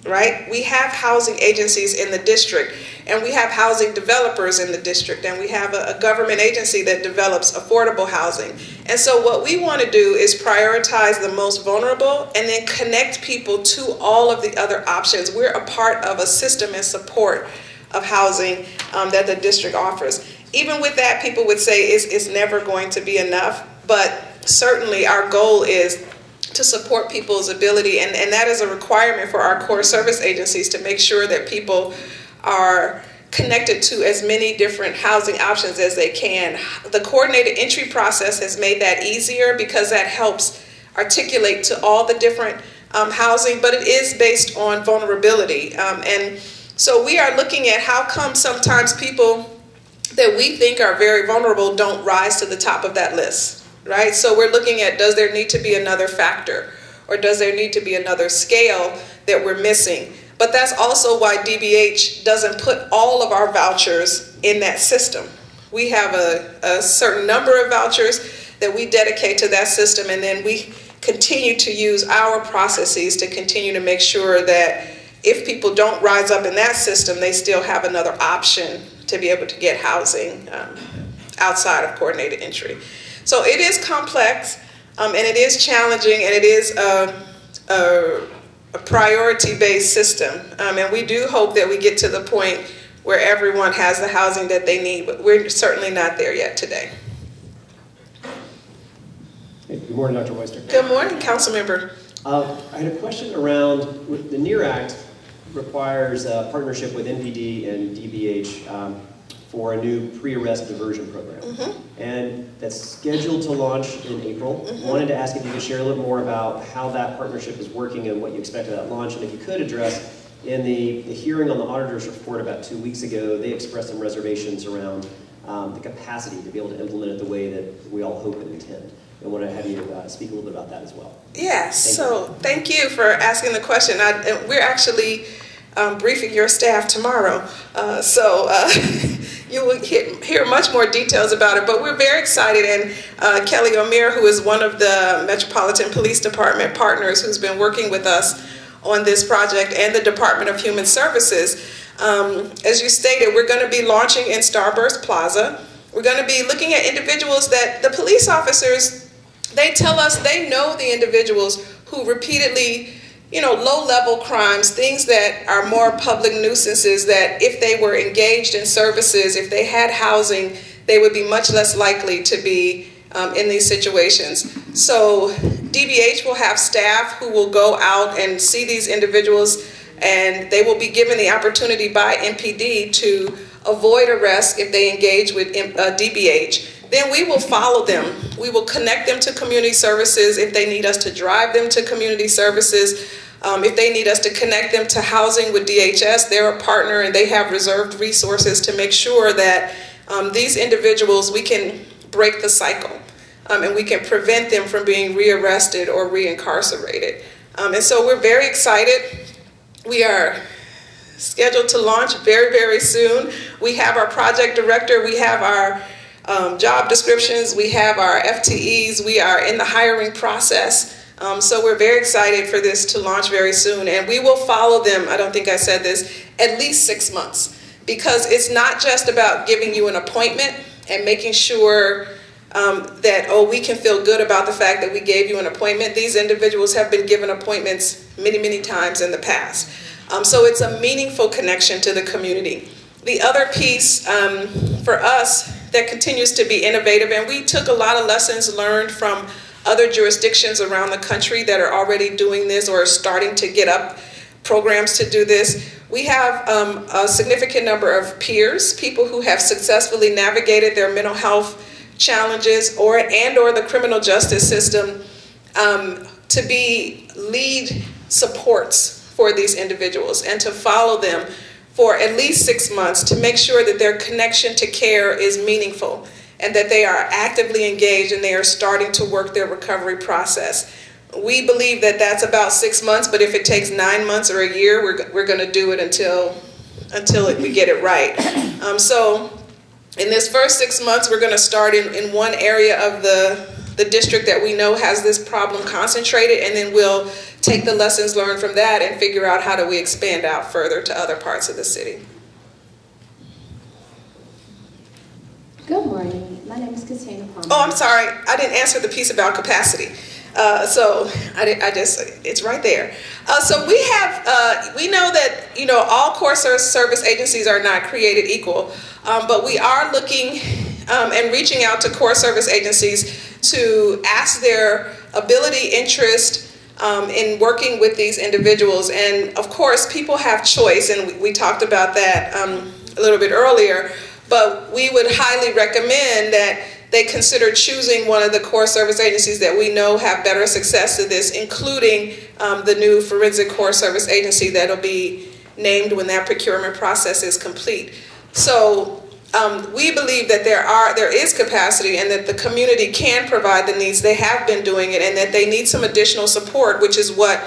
right? We have housing agencies in the district, and we have housing developers in the district, and we have a government agency that develops affordable housing. And so what we want to do is prioritize the most vulnerable and then connect people to all of the other options. We're a part of a system and support of housing that the district offers. Even with that, people would say it's never going to be enough, but certainly our goal is to support people's ability, and that is a requirement for our core service agencies, to make sure that people are connected to as many different housing options as they can. The coordinated entry process has made that easier because that helps articulate to all the different housing, but it is based on vulnerability. And so we are looking at how come sometimes people that we think are very vulnerable don't rise to the top of that list, right? So we're looking at, does there need to be another factor, or does there need to be another scale that we're missing? But that's also why DBH doesn't put all of our vouchers in that system. We have a certain number of vouchers that we dedicate to that system, and then we continue to use our processes to continue to make sure that if people don't rise up in that system, they still have another option to be able to get housing outside of coordinated entry. So it is complex, and it is challenging, and it is a priority-based system. And we do hope that we get to the point where everyone has the housing that they need, but we're certainly not there yet today. Hey, good morning, Dr. Royster. Good morning, council member. I had a question around, the NEAR Act requires a partnership with NPD and DBH for a new pre-arrest diversion program. Mm-hmm. And that's scheduled to launch in April. Mm-hmm. Wanted to ask if you could share a little more about how that partnership is working and what you expect of that launch, and if you could address, in the hearing on the auditor's report about 2 weeks ago, they expressed some reservations around the capacity to be able to implement it the way that we all hope and intend. I want to have you speak a little bit about that as well. Yes, thank you for asking the question. We're actually briefing your staff tomorrow, you will hear much more details about it, but we're very excited, and Kelly O'Meara, who is one of the Metropolitan Police Department partners who's been working with us on this project, and the Department of Human Services, as you stated, we're going to be launching in Starburst Plaza. We're going to be looking at individuals that the police officers, they tell us they know the individuals who repeatedly, low-level crimes, things that are more public nuisances, that if they were engaged in services, if they had housing, they would be much less likely to be in these situations. So DBH will have staff who will go out and see these individuals, and they will be given the opportunity by MPD to avoid arrest if they engage with DBH. Then we will follow them. We will connect them to community services if they need us to drive them to community services. If they need us to connect them to housing with DHS, they're a partner and they have reserved resources to make sure that these individuals, we can break the cycle and we can prevent them from being rearrested or reincarcerated. And so we're very excited. We are scheduled to launch very, very soon. We have our project director, we have our job descriptions, we have our FTEs, we are in the hiring process. So we're very excited for this to launch very soon, and we will follow them, I don't think I said this, at least 6 months, because it's not just about giving you an appointment and making sure that, oh, we can feel good about the fact that we gave you an appointment. These individuals have been given appointments many, many times in the past. So it's a meaningful connection to the community. The other piece for us that continues to be innovative, and we took a lot of lessons learned from other jurisdictions around the country that are already doing this or are starting to get up programs to do this. We have a significant number of peers, people who have successfully navigated their mental health challenges or the criminal justice system to be lead supports for these individuals and to follow them for at least 6 months to make sure that their connection to care is meaningful and that they are actively engaged and they are starting to work their recovery process. We believe that that's about 6 months, but if it takes 9 months or a year, we're going to do it until we get it right. So in this first 6 months, we're going to start in one area of the district that we know has this problem concentrated, and then we'll take the lessons learned from that and figure out how do we expand out further to other parts of the city. Good morning. My name is Katina Palmer. Oh, I'm sorry. I didn't answer the piece about capacity. It's right there. So we know that, all core service agencies are not created equal, but we are looking and reaching out to core service agencies to ask their ability, interest in working with these individuals. And of course, people have choice, and we talked about that a little bit earlier, but we would highly recommend that they consider choosing one of the core service agencies that we know have better success to this, including the new forensic core service agency that'll be named when that procurement process is complete. So we believe that there is capacity and that the community can provide the needs. They have been doing it, and that they need some additional support, which is what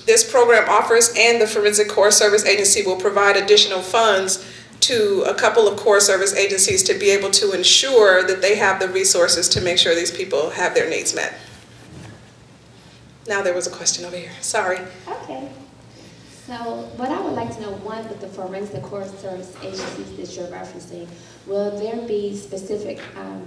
this program offers, and the forensic core service agency will provide additional funds to a couple of core service agencies to be able to ensure that they have the resources to make sure these people have their needs met. Now there was a question over here. Sorry. Okay. So what I would like to know, one, with the forensic core service agencies that you're referencing, will there be specific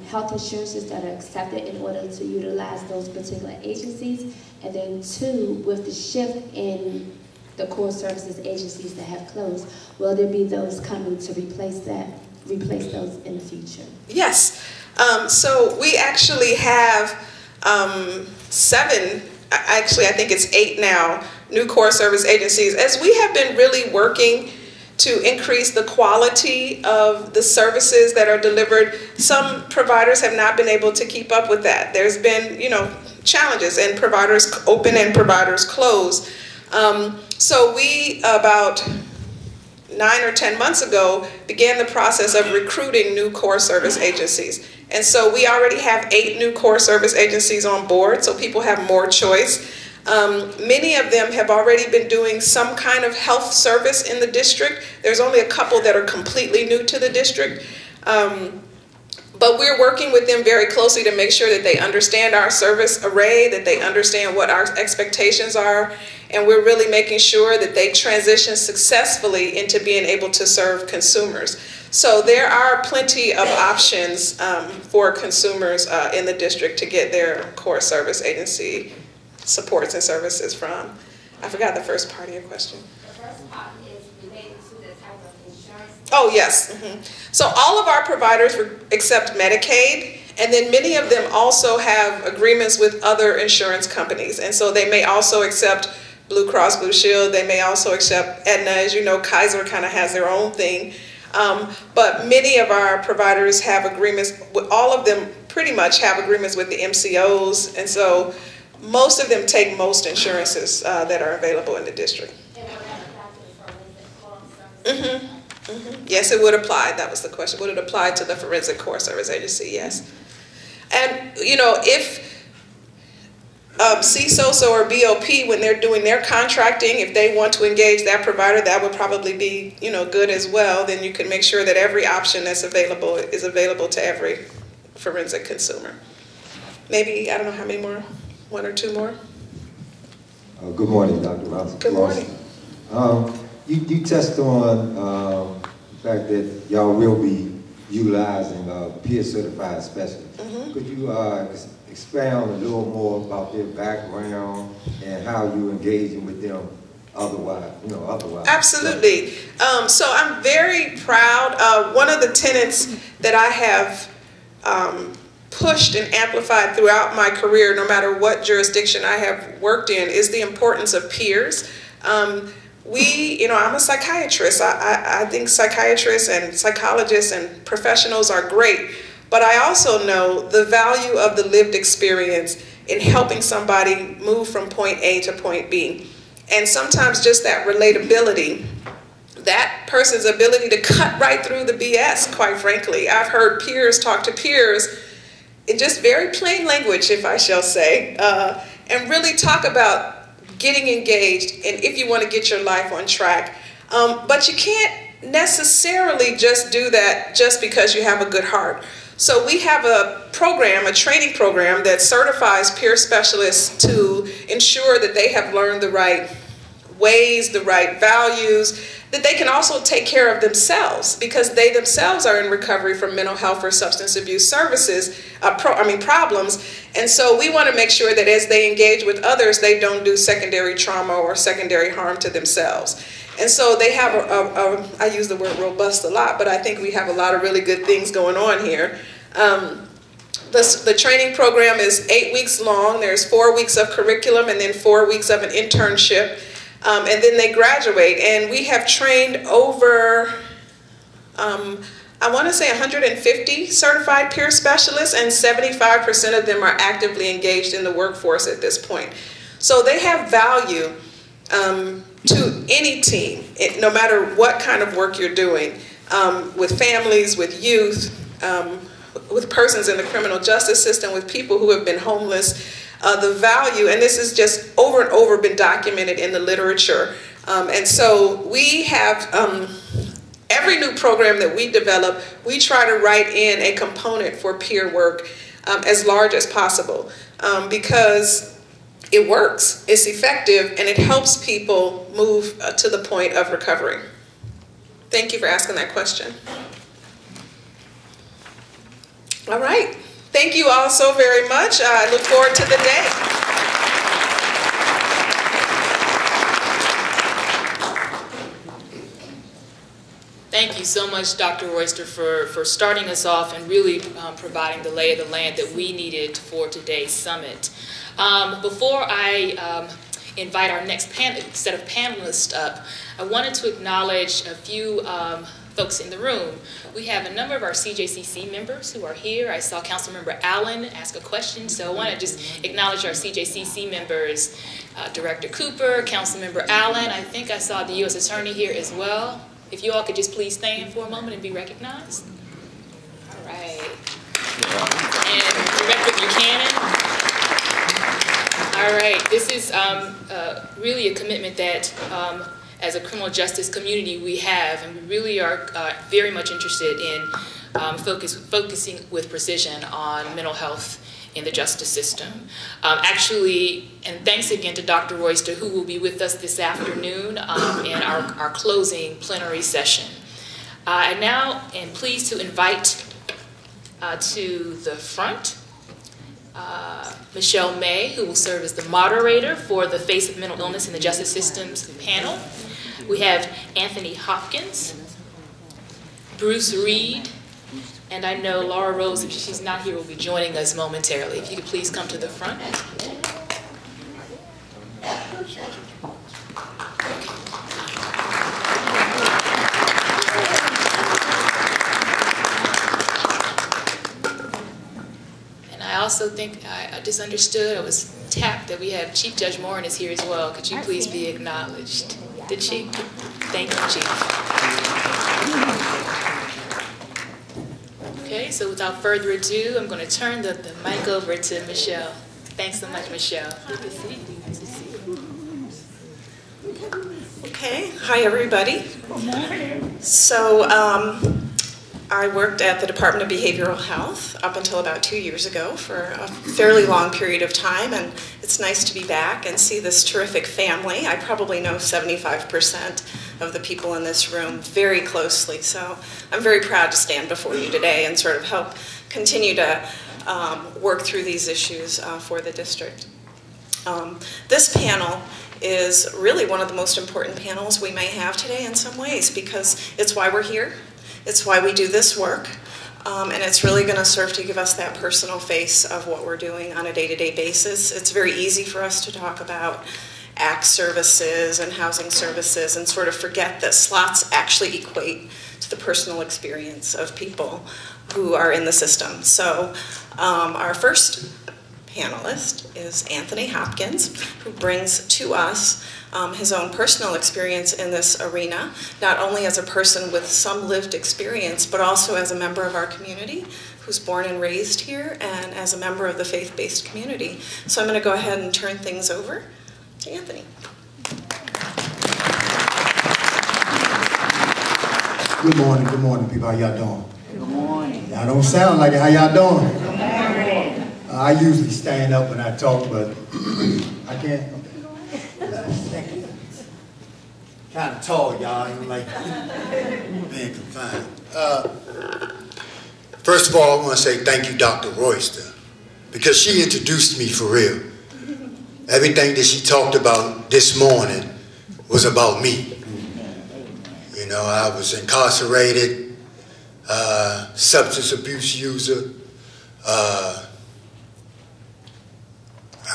health insurances that are accepted in order to utilize those particular agencies? And then two, with the shift in the core services agencies that have closed, will there be those coming to replace those in the future? Yes. So we actually have 7, actually I think it's 8 now, new core service agencies, as we have been really working to increase the quality of the services that are delivered. Some providers have not been able to keep up with that. There's been, challenges, and providers open and providers close. So we, about 9 or 10 months ago, began the process of recruiting new core service agencies. And so we already have 8 new core service agencies on board, so people have more choice. Many of them have already been doing some kind of health service in the district. There's only a couple that are completely new to the district. But we're working with them very closely to make sure that they understand our service array, that they understand what our expectations are, and we're really making sure that they transition successfully into being able to serve consumers. So there are plenty of options for consumers in the district to get their core service agency supports and services from. I forgot the first part of your question. The first part is related to the type of insurance. Oh, yes. So all of our providers accept Medicaid, and then many of them also have agreements with other insurance companies. And so they may also accept Blue Cross Blue Shield. They may also accept Aetna. As you know, Kaiser kind of has their own thing. But many of our providers have agreements, all of them pretty much have agreements with the MCOs. And so most of them take most insurances that are available in the district. Yes, it would apply. That was the question. Would it apply to the forensic core service agency? Yes. And, if CSOSO or BOP, when they're doing their contracting, if they want to engage that provider, that would probably be, good as well. Then you can make sure that every option that's available is available to every forensic consumer. Maybe, I don't know how many more, 1 or 2 more. Good morning, Dr. Ross. Good morning. You touched on the fact that y'all will be utilizing peer-certified specialists. Could you expound a little more about their background and how you're engaging with them otherwise? Absolutely. So I'm very proud. One of the tenets that I have pushed and amplified throughout my career, no matter what jurisdiction I have worked in, is the importance of peers. I'm a psychiatrist. I think psychiatrists and psychologists and professionals are great, but I also know the value of the lived experience in helping somebody move from point A to point B. And sometimes just that relatability, that person's ability to cut right through the BS, quite frankly. I've heard peers talk to peers in just very plain language, if I shall say, and really talk about getting engaged and if you want to get your life on track. But you can't necessarily just do that just because you have a good heart. So we have a program, a training program that certifies peer specialists to ensure that they have learned the right ways, the right values, that they can also take care of themselves because they themselves are in recovery from mental health or substance abuse problems. And so we want to make sure that as they engage with others, they don't do secondary trauma or secondary harm to themselves. And so they have I use the word robust a lot, but I think we have a lot of really good things going on here. The training program is 8 weeks long. There's 4 weeks of curriculum and then 4 weeks of an internship. And then they graduate. And we have trained over, I want to say 150 certified peer specialists, and 75% of them are actively engaged in the workforce at this point. So they have value to any team, no matter what kind of work you're doing, with families, with youth, with persons in the criminal justice system, with people who have been homeless. The value, and this has just over and over been documented in the literature. And so we have, every new program that we develop, we try to write in a component for peer work as large as possible because it works, it's effective, and it helps people move to the point of recovery. Thank you for asking that question. All right. Thank you all so very much. I look forward to the day. Thank you so much, Dr. Royster, for starting us off and really providing the lay of the land that we needed for today's summit. Before I invite our next set of panelists up, I wanted to acknowledge a few folks in the room. We have a number of our CJCC members who are here. I saw Councilmember Allen ask a question, so I want to just acknowledge our CJCC members, Director Cooper, Councilmember Allen. I think I saw the U.S. Attorney here as well. If you all could just please stand for a moment and be recognized. All right. And Director Buchanan. All right. This is really a commitment that as a criminal justice community we have, and we really are very much interested in focusing with precision on mental health in the justice system. Actually, and thanks again to Dr. Royster, who will be with us this afternoon in our closing plenary session. I now am pleased to invite to the front Michelle May, who will serve as the moderator for the Face of Mental Illness in the Justice Systems panel. We have Anthony Hopkins, Bruce Reed, and I know Laura Rose, if she's not here, will be joining us momentarily. If you could please come to the front. And I also think I just understood, I was tapped that we have Chief Judge Morin is here as well. Could you please be acknowledged? The Chief. Thank you, Chief. Okay, so without further ado, I'm going to turn the mic over to Michelle. Thanks so much, Michelle. Good to see you. Good to see you. Okay, hi everybody. So I worked at the Department of Behavioral Health up until about 2 years ago for a fairly long period of time, and it's nice to be back and see this terrific family. I probably know 75% of the people in this room very closely, so I'm very proud to stand before you today and sort of help continue to work through these issues for the district. This panel is really one of the most important panels we may have today in some ways, because it's why we're here, it's why we do this work, and it's really going to serve to give us that personal face of what we're doing on a day-to-day basis. It's very easy for us to talk about ACT services and housing services and sort of forget that slots actually equate to the personal experience of people who are in the system. So our first panelist is Anthony Hopkins, who brings to us his own personal experience in this arena, not only as a person with some lived experience, but also as a member of our community who's born and raised here, and as a member of the faith-based community. So I'm going to go ahead and turn things over to Anthony. Good morning, people. How y'all doing? Good morning. Y'all don't sound like it. How y'all doing? Good morning. I usually stand up when I talk, but I can't. Kind of tall, y'all. I'm like being confined. First of all, I want to say thank you, Dr. Royster, because she introduced me for real. Everything that she talked about this morning was about me. You know, I was incarcerated, substance abuse user.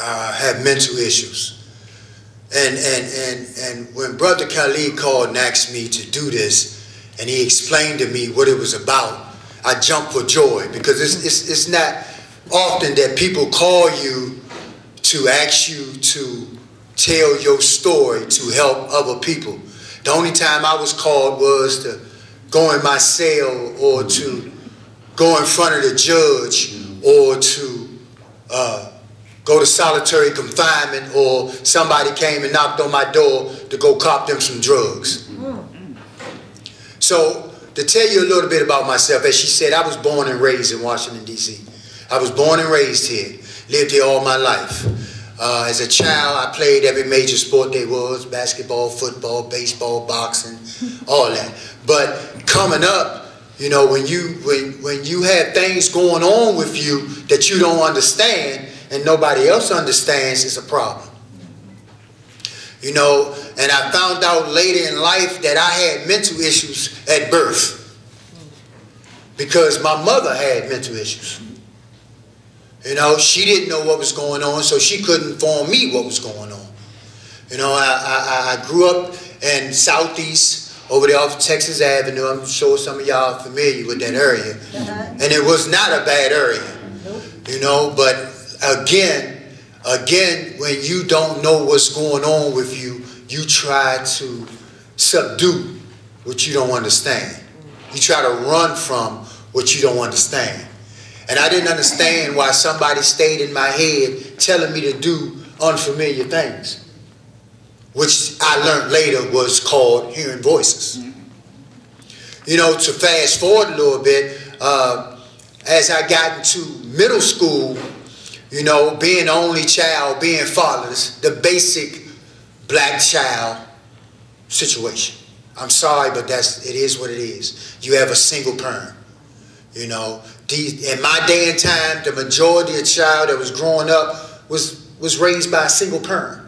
I had mental issues. And when Brother Khalid called and asked me to do this, and he explained to me what it was about, I jumped for joy, because it's not often that people call you to ask you to tell your story to help other people. The only time I was called was to go in my cell, or to go in front of the judge, or to go to solitary confinement, or somebody came and knocked on my door to go cop them some drugs. So, to tell you a little bit about myself, as she said, I was born and raised in Washington, D.C. I was born and raised here, lived here all my life. As a child, I played every major sport there was: basketball, football, baseball, boxing, all that. But coming up, you know, when you have things going on with you that you don't understand and nobody else understands, it's a problem. You know, and I found out later in life that I had mental issues at birth, because my mother had mental issues. You know, she didn't know what was going on, so she couldn't inform me what was going on. You know, I grew up in Southeast, over there off Texas Avenue. I'm sure some of y'all are familiar with that area. And it was not a bad area. You know, but again, when you don't know what's going on with you, you try to subdue what you don't understand. You try to run from what you don't understand. And I didn't understand why somebody stayed in my head telling me to do unfamiliar things, which I learned later was called hearing voices. You know, to fast forward a little bit, as I got into middle school, you know, being the only child, being fatherless, the basic black child situation. I'm sorry, but it is what it is. You have a single parent. You know, in my day and time, the majority of child that was growing up was raised by a single parent.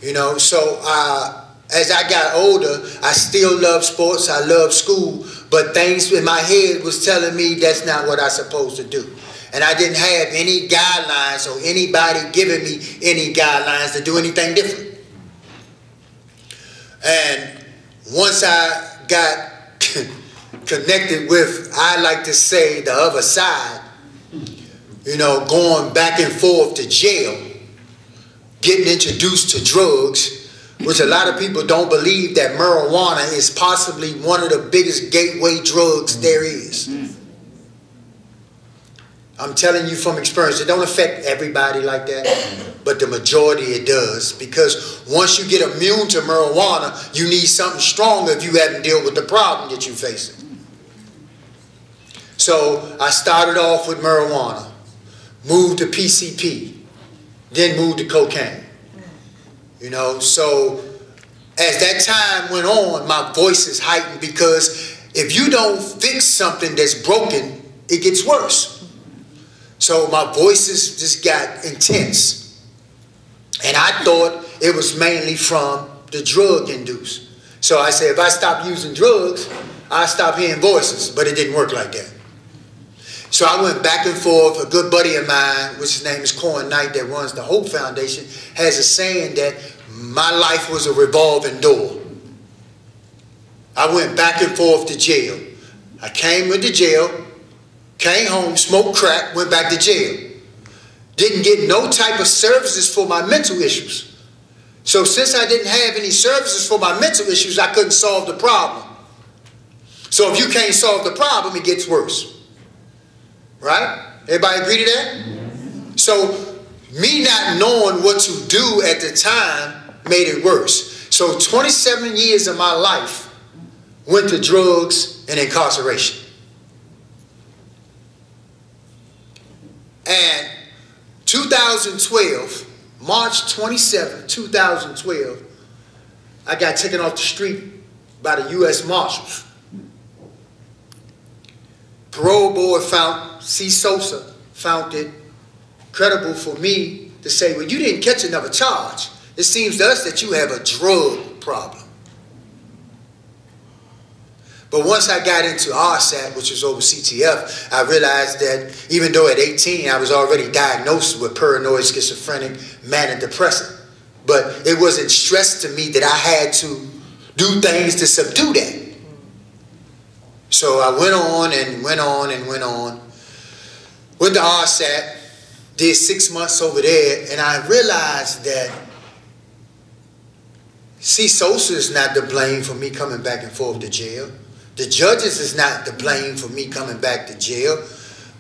You know, so as I got older, I still loved sports, I loved school, but things in my head was telling me that's not what I'm supposed to do. And I didn't have any guidelines or anybody giving me any guidelines to do anything different. And once I got connected with, I like to say, the other side, you know, going back and forth to jail, getting introduced to drugs, which a lot of people don't believe that marijuana is possibly one of the biggest gateway drugs there is. I'm telling you from experience, it don't affect everybody like that, but the majority it does, because once you get immune to marijuana, you need something stronger if you haven't dealt with the problem that you're facing. So I started off with marijuana, moved to PCP, then moved to cocaine. You know, so as that time went on, my voice is heightened because if you don't fix something that's broken, it gets worse. So my voices just got intense. And I thought it was mainly from the drug induced. So I said, if I stop using drugs, I stop hearing voices, but it didn't work like that. So I went back and forth. A good buddy of mine, which his name is Corn Knight, that runs the Hope Foundation, has a saying that my life was a revolving door. I went back and forth to jail. I came into jail, came home, smoked crack, went back to jail. Didn't get no type of services for my mental issues. So since I didn't have any services for my mental issues, I couldn't solve the problem. So if you can't solve the problem, it gets worse. Right? Everybody agree to that? So me not knowing what to do at the time made it worse. So 27 years of my life went to drugs and incarceration. And 2012, March 27, 2012, I got taken off the street by the U.S. Marshals. Parole board C. Sosa found it credible for me to say, well, you didn't catch another charge. It seems to us that you have a drug problem. But once I got into RSAT, which was over CTF, I realized that even though at 18 I was already diagnosed with paranoid schizophrenic manic depressive, but it wasn't stressed to me that I had to do things to subdue that. So I went on and went on and went on. Went to RSAT, did 6 months over there, and I realized that C. Sosa is not to blame for me coming back and forth to jail. The judges is not to blame for me coming back to jail.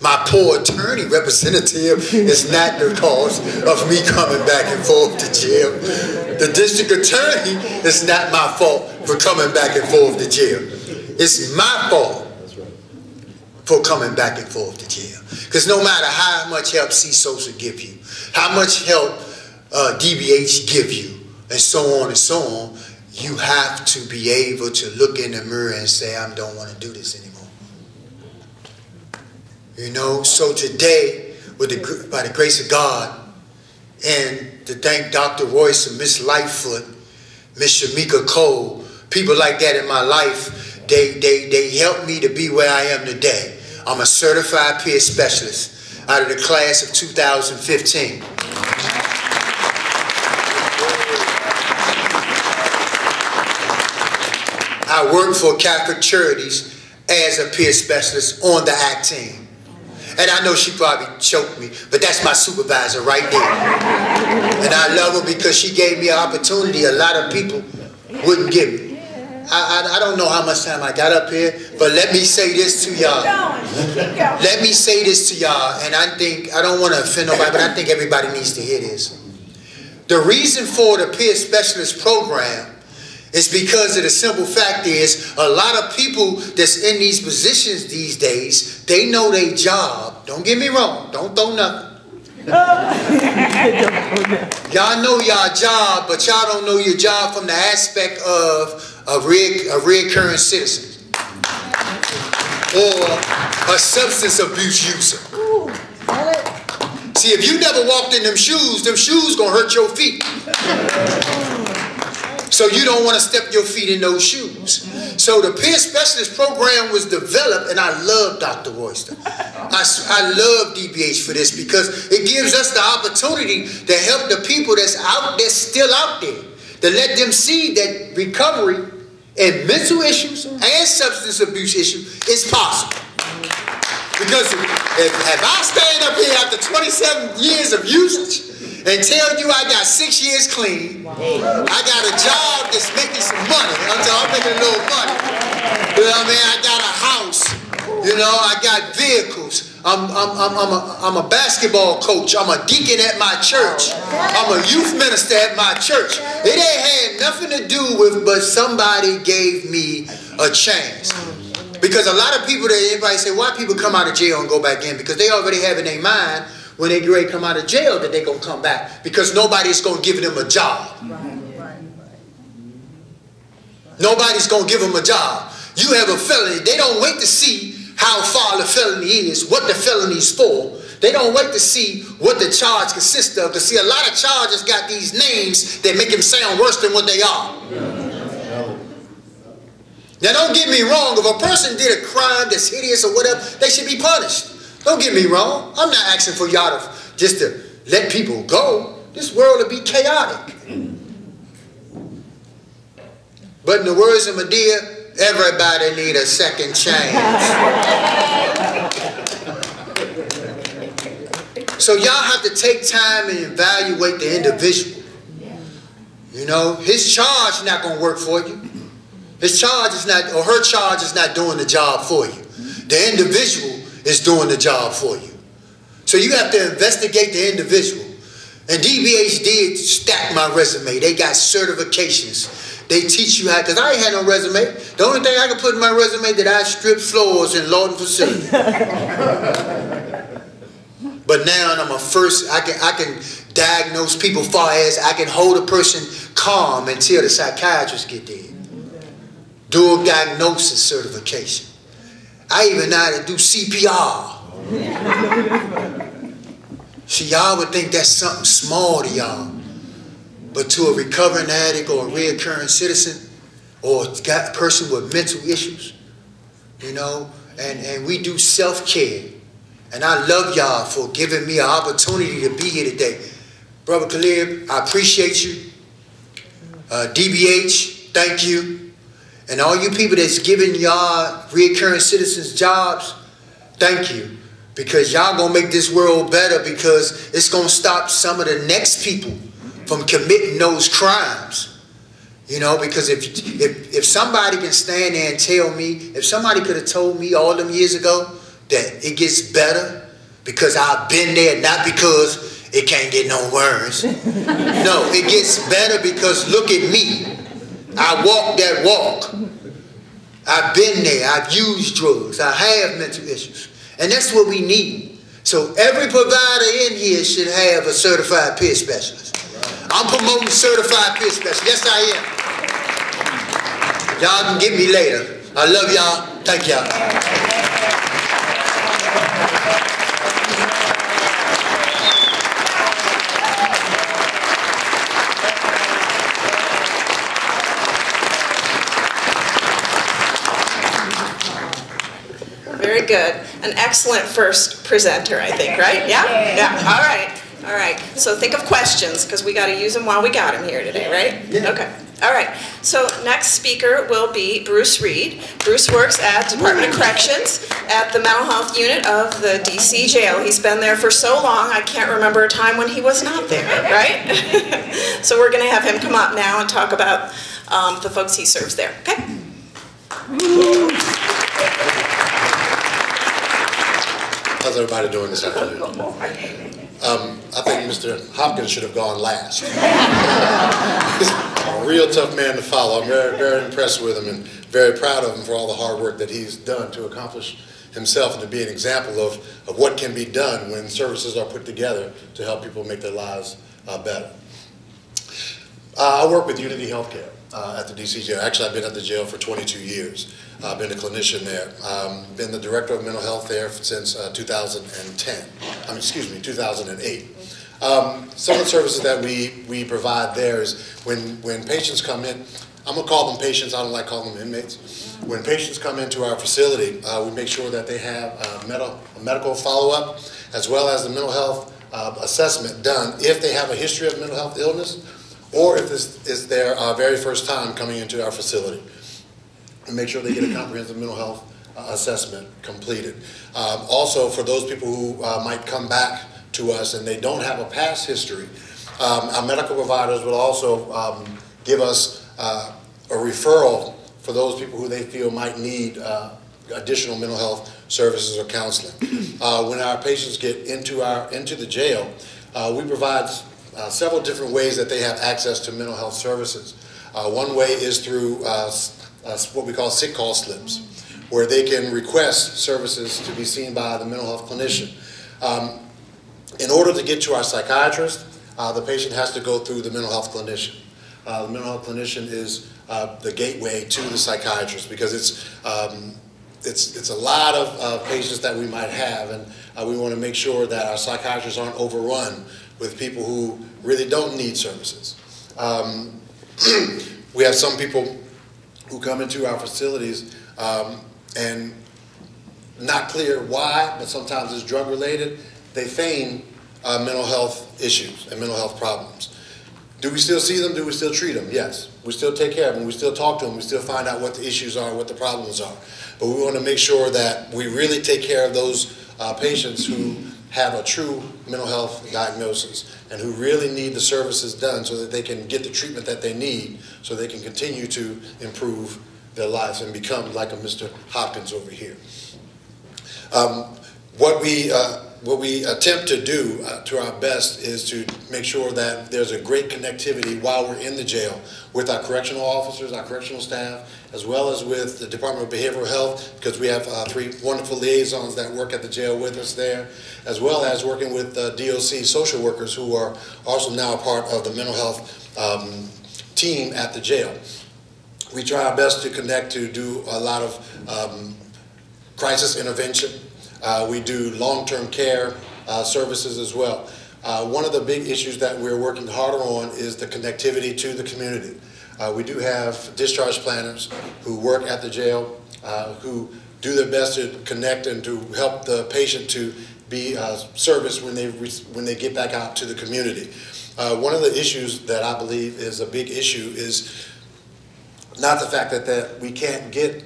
My poor attorney representative is not the cause of me coming back and forth to jail. The district attorney is not my fault for coming back and forth to jail. It's my fault for coming back and forth to jail. Because no matter how much help C. Sosa give you, how much help DBH give you, and so on and so on, you have to be able to look in the mirror and say, I don't want to do this anymore. You know, so today, with by the grace of God, and to thank Dr. Royce and Miss Lightfoot, Miss Shamika Cole, people like that in my life, they helped me to be where I am today. I'm a certified peer specialist out of the class of 2015. I work for Catholic Charities as a peer specialist on the ACT team. And I know she probably choked me, but that's my supervisor right there. And I love her because she gave me an opportunity a lot of people wouldn't give me. I don't know how much time I got up here, but let me say this to y'all. Let me say this to y'all, and I don't want to offend nobody, but I think everybody needs to hear this. The reason for the peer specialist program is because of the simple fact is a lot of people that's in these positions these days, they know their job. Don't get me wrong. Don't throw nothing. Y'all know y'all job, but y'all don't know your job from the aspect of a reoccurring citizen or a substance abuse user. See, if you never walked in them shoes gonna hurt your feet. So you don't want to step your feet in those shoes. So the peer specialist program was developed, and I love Dr. Royster. I love DBH for this because it gives us the opportunity to help the people that's still out there, to let them see that recovery and mental issues and substance abuse issues is possible. Because if I stand up here after 27 years of usage and tell you I got 6 years clean, I got a job that's making some money. I'm making a little money. You know what I mean? I got a house. You know, I got vehicles. I'm a basketball coach. I'm a deacon at my church. I'm a youth minister at my church. It ain't had nothing to do with, but somebody gave me a chance. Because a lot of people, everybody say, why people come out of jail and go back in? Because they already have in their mind when they get ready to come out of jail that they're going to come back. Because nobody's going to give them a job. Nobody's going to give them a job. You have a felony. They don't wait to see how far the felony is, what the felony is for. They don't wait to see what the charge consists of. To see a lot of charges got these names that make them sound worse than what they are. Now don't get me wrong. If a person did a crime that's hideous or whatever, they should be punished. Don't get me wrong. I'm not asking for y'all to just to let people go. This world will be chaotic. But in the words of Medea, everybody need a second chance. So y'all have to take time and evaluate the individual. You know, his charge is not going to work for you. His charge is not, or her charge is not doing the job for you. The individual is doing the job for you. So you have to investigate the individual. And DBH did stack my resume. They got certifications. They teach you how, because I ain't had no resume. The only thing I can put in my resume that I stripped floors in Lawton facility. But now I'm a first, I can diagnose people far as I can hold a person calm until the psychiatrist get there. Dual diagnosis certification. I even know how to do CPR. See, y'all would think that's something small to y'all. But to a recovering addict or a reoccurring citizen or a person with mental issues, you know, and we do self-care. And I love y'all for giving me an opportunity to be here today. Brother Khalid, I appreciate you. DBH, thank you. And all you people that's giving y'all reoccurring citizens jobs, thank you. Because y'all gonna make this world better, because it's gonna stop some of the next people from committing those crimes. You know, because if somebody can stand there and tell me, if somebody could have told me all them years ago that it gets better because I've been there, not because it can't get no worse. No, it gets better because look at me. I walk that walk. I've been there. I've used drugs. I have mental issues. And that's what we need. So every provider in here should have a certified peer specialist. I'm promoting certified peer specialist. Yes, I am. Y'all can get me later. I love y'all. Thank y'all. Very good. An excellent first presenter, I think, right? Yeah? Yeah. All right. All right. So think of questions, because we got to use them while we got them here today, right? Yeah. Okay. All right. So next speaker will be Bruce Reed. Bruce works at Department of Corrections at the mental health unit of the DC jail. He's been there for so long, I can't remember a time when he was not there, right? So we're going to have him come up now and talk about the folks he serves there. Okay? How's everybody doing this afternoon? I think Mr. Hopkins should have gone last. He's a real tough man to follow. I'm very, very impressed with him and very proud of him for all the hard work that he's done to accomplish himself and to be an example of what can be done when services are put together to help people make their lives better. I work with Unity Healthcare at the DC jail. Actually, I've been at the jail for 22 years. I've been a clinician there. Been the director of mental health there since 2008. Some of the services that we provide there is when patients come in, I'm going to call them patients, I don't like calling them inmates. When patients come into our facility, we make sure that they have a medical follow-up as well as the mental health assessment done if they have a history of mental health illness or if this is their very first time coming into our facility. And make sure they get a comprehensive mental health assessment completed. Also, for those people who might come back to us and they don't have a past history, our medical providers will also give us a referral for those people who they feel might need additional mental health services or counseling. When our patients get into the jail, we provide several different ways that they have access to mental health services. One way is through what we call sick call slips, where they can request services to be seen by the mental health clinician. In order to get to our psychiatrist, the patient has to go through the mental health clinician. The mental health clinician is the gateway to the psychiatrist, because it's a lot of patients that we might have, and we want to make sure that our psychiatrists aren't overrun with people who really don't need services. We have some people who come into our facilities and not clear why, but sometimes it's drug related. They feign mental health issues and mental health problems. Do we still see them? Do we still treat them? Yes. We still take care of them. We still talk to them. We still find out what the issues are, what the problems are. But we want to make sure that we really take care of those patients who have a true mental health diagnosis and who really need the services done so that they can get the treatment that they need so they can continue to improve their lives and become like a Mr. Hopkins over here. What we attempt to do to our best is to make sure that there's a great connectivity while we're in the jail with our correctional officers, our correctional staff, as well as with the Department of Behavioral Health, because we have 3 wonderful liaisons that work at the jail with us there, as well as working with DOC social workers who are also now a part of the mental health team at the jail. We try our best to connect to do a lot of crisis intervention. We do long-term care services as well. One of the big issues that we're working harder on is the connectivity to the community. We do have discharge planners who work at the jail, who do their best to connect and to help the patient to be serviced when they get back out to the community. One of the issues that I believe is a big issue is not the fact that we can't get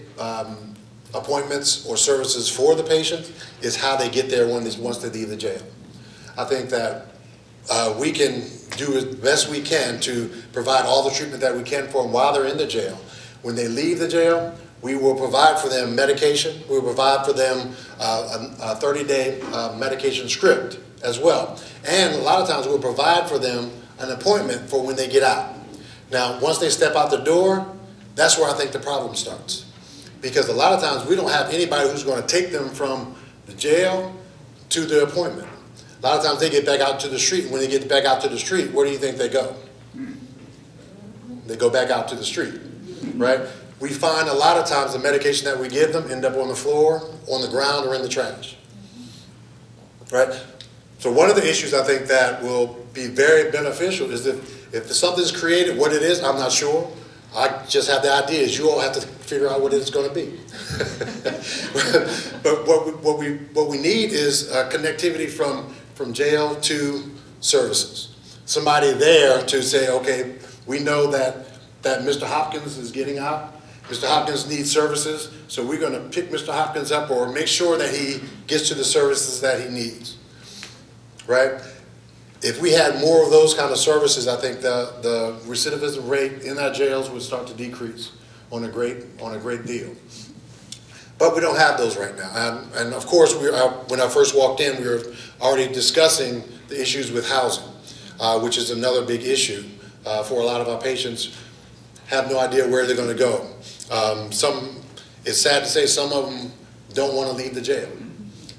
appointments or services for the patient, is how they get there once they leave the jail. I think that we can do as best we can to provide all the treatment that we can for them while they're in the jail. When they leave the jail, we will provide for them medication. We will provide for them a 30-day medication script as well. And a lot of times we'll provide for them an appointment for when they get out. Now, once they step out the door, that's where I think the problem starts. Because a lot of times we don't have anybody who's going to take them from the jail to the appointment. A lot of times they get back out to the street, and when they get back out to the street, where do you think they go? They go back out to the street, right? We find a lot of times the medication that we give them end up on the floor, on the ground, or in the trash, right? So one of the issues I think that will be very beneficial is if something's created, what it is, I'm not sure. I just have the ideas. You all have to figure out what it's going to be. But what we need is connectivity from jail to services. Somebody there to say, okay, we know that Mr. Hopkins is getting out. Mr. Hopkins needs services, so we're going to pick Mr. Hopkins up or make sure that he gets to the services that he needs, right? If we had more of those kind of services, I think the recidivism rate in our jails would start to decrease on a great deal. But we don't have those right now. And of course, when I first walked in, we were already discussing the issues with housing, which is another big issue for a lot of our patients. Have no idea where they're going to go. It's sad to say, some of them don't want to leave the jail.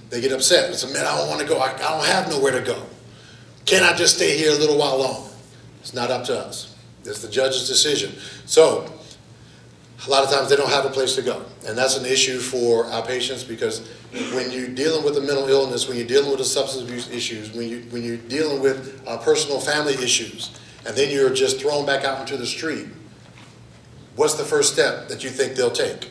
They get upset and say, man, I don't want to go. I don't have nowhere to go. Can I just stay here a little while longer? It's not up to us. It's the judge's decision. So a lot of times they don't have a place to go. And that's an issue for our patients, because when you're dealing with a mental illness, when you're dealing with the substance abuse issues, when you're dealing with personal family issues, and then you're just thrown back out into the street, what's the first step that you think they'll take?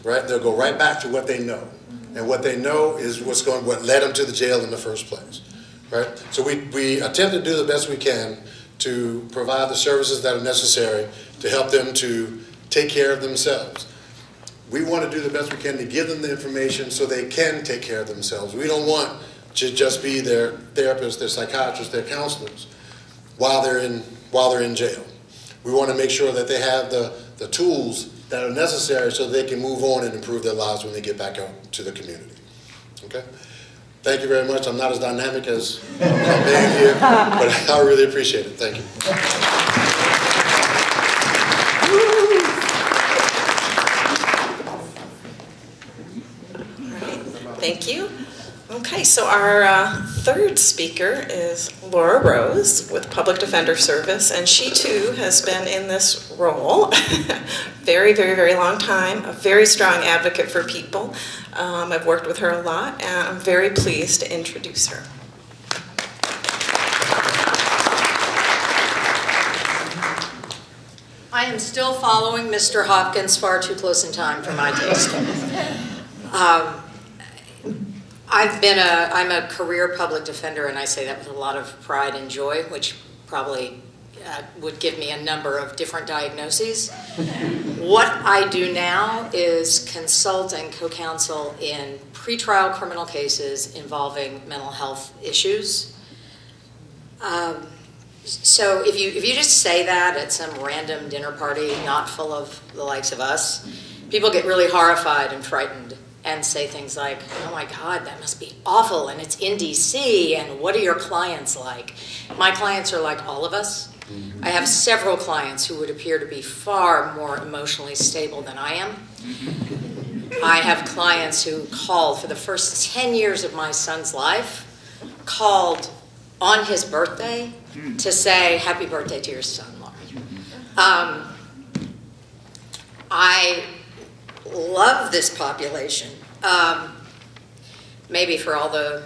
Right? They'll go right back to what they know. And what they know is what led them to the jail in the first place, right? So we attempt to do the best we can to provide the services that are necessary to help them to take care of themselves. We want to do the best we can to give them the information so they can take care of themselves. We don't want to just be their therapists, their psychiatrists, their counselors while they're in jail. We want to make sure that they have the tools that are necessary so they can move on and improve their lives when they get back out to the community. Okay? Thank you very much. I'm not as dynamic as I'm being here, but I really appreciate it. Thank you. Thank you. Okay, so our third speaker is Laura Rose with Public Defender Service, and she too has been in this role very, very, very long time, a very strong advocate for people. I've worked with her a lot, and I'm very pleased to introduce her. I am still following Mr. Hopkins far too close in time for my taste. I'm a career public defender, and I say that with a lot of pride and joy, which probably would give me a number of different diagnoses. What I do now is consult and co-counsel in pretrial criminal cases involving mental health issues. So if you just say that at some random dinner party not full of the likes of us, people get really horrified and frightened and say things like, oh my God, that must be awful, and it's in DC, and what are your clients like? My clients are like all of us. I have several clients who would appear to be far more emotionally stable than I am. I have clients who called for the first 10 years of my son's life, called on his birthday to say, happy birthday to your son, Laura. I love this population, maybe for all the,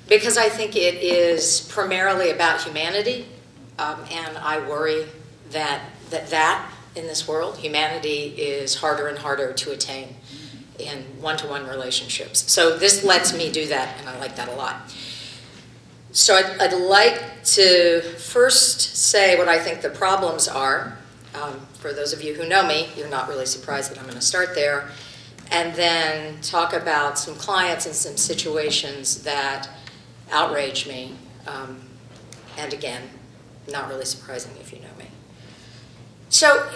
because I think it is primarily about humanity, and I worry that in this world, humanity is harder and harder to attain in one-to-one relationships. So this lets me do that, and I like that a lot. So I'd like to first say what I think the problems are. For those of you who know me, you're not really surprised that I'm going to start there. And then talk about some clients and some situations that outrage me. And again, not really surprising if you know me. So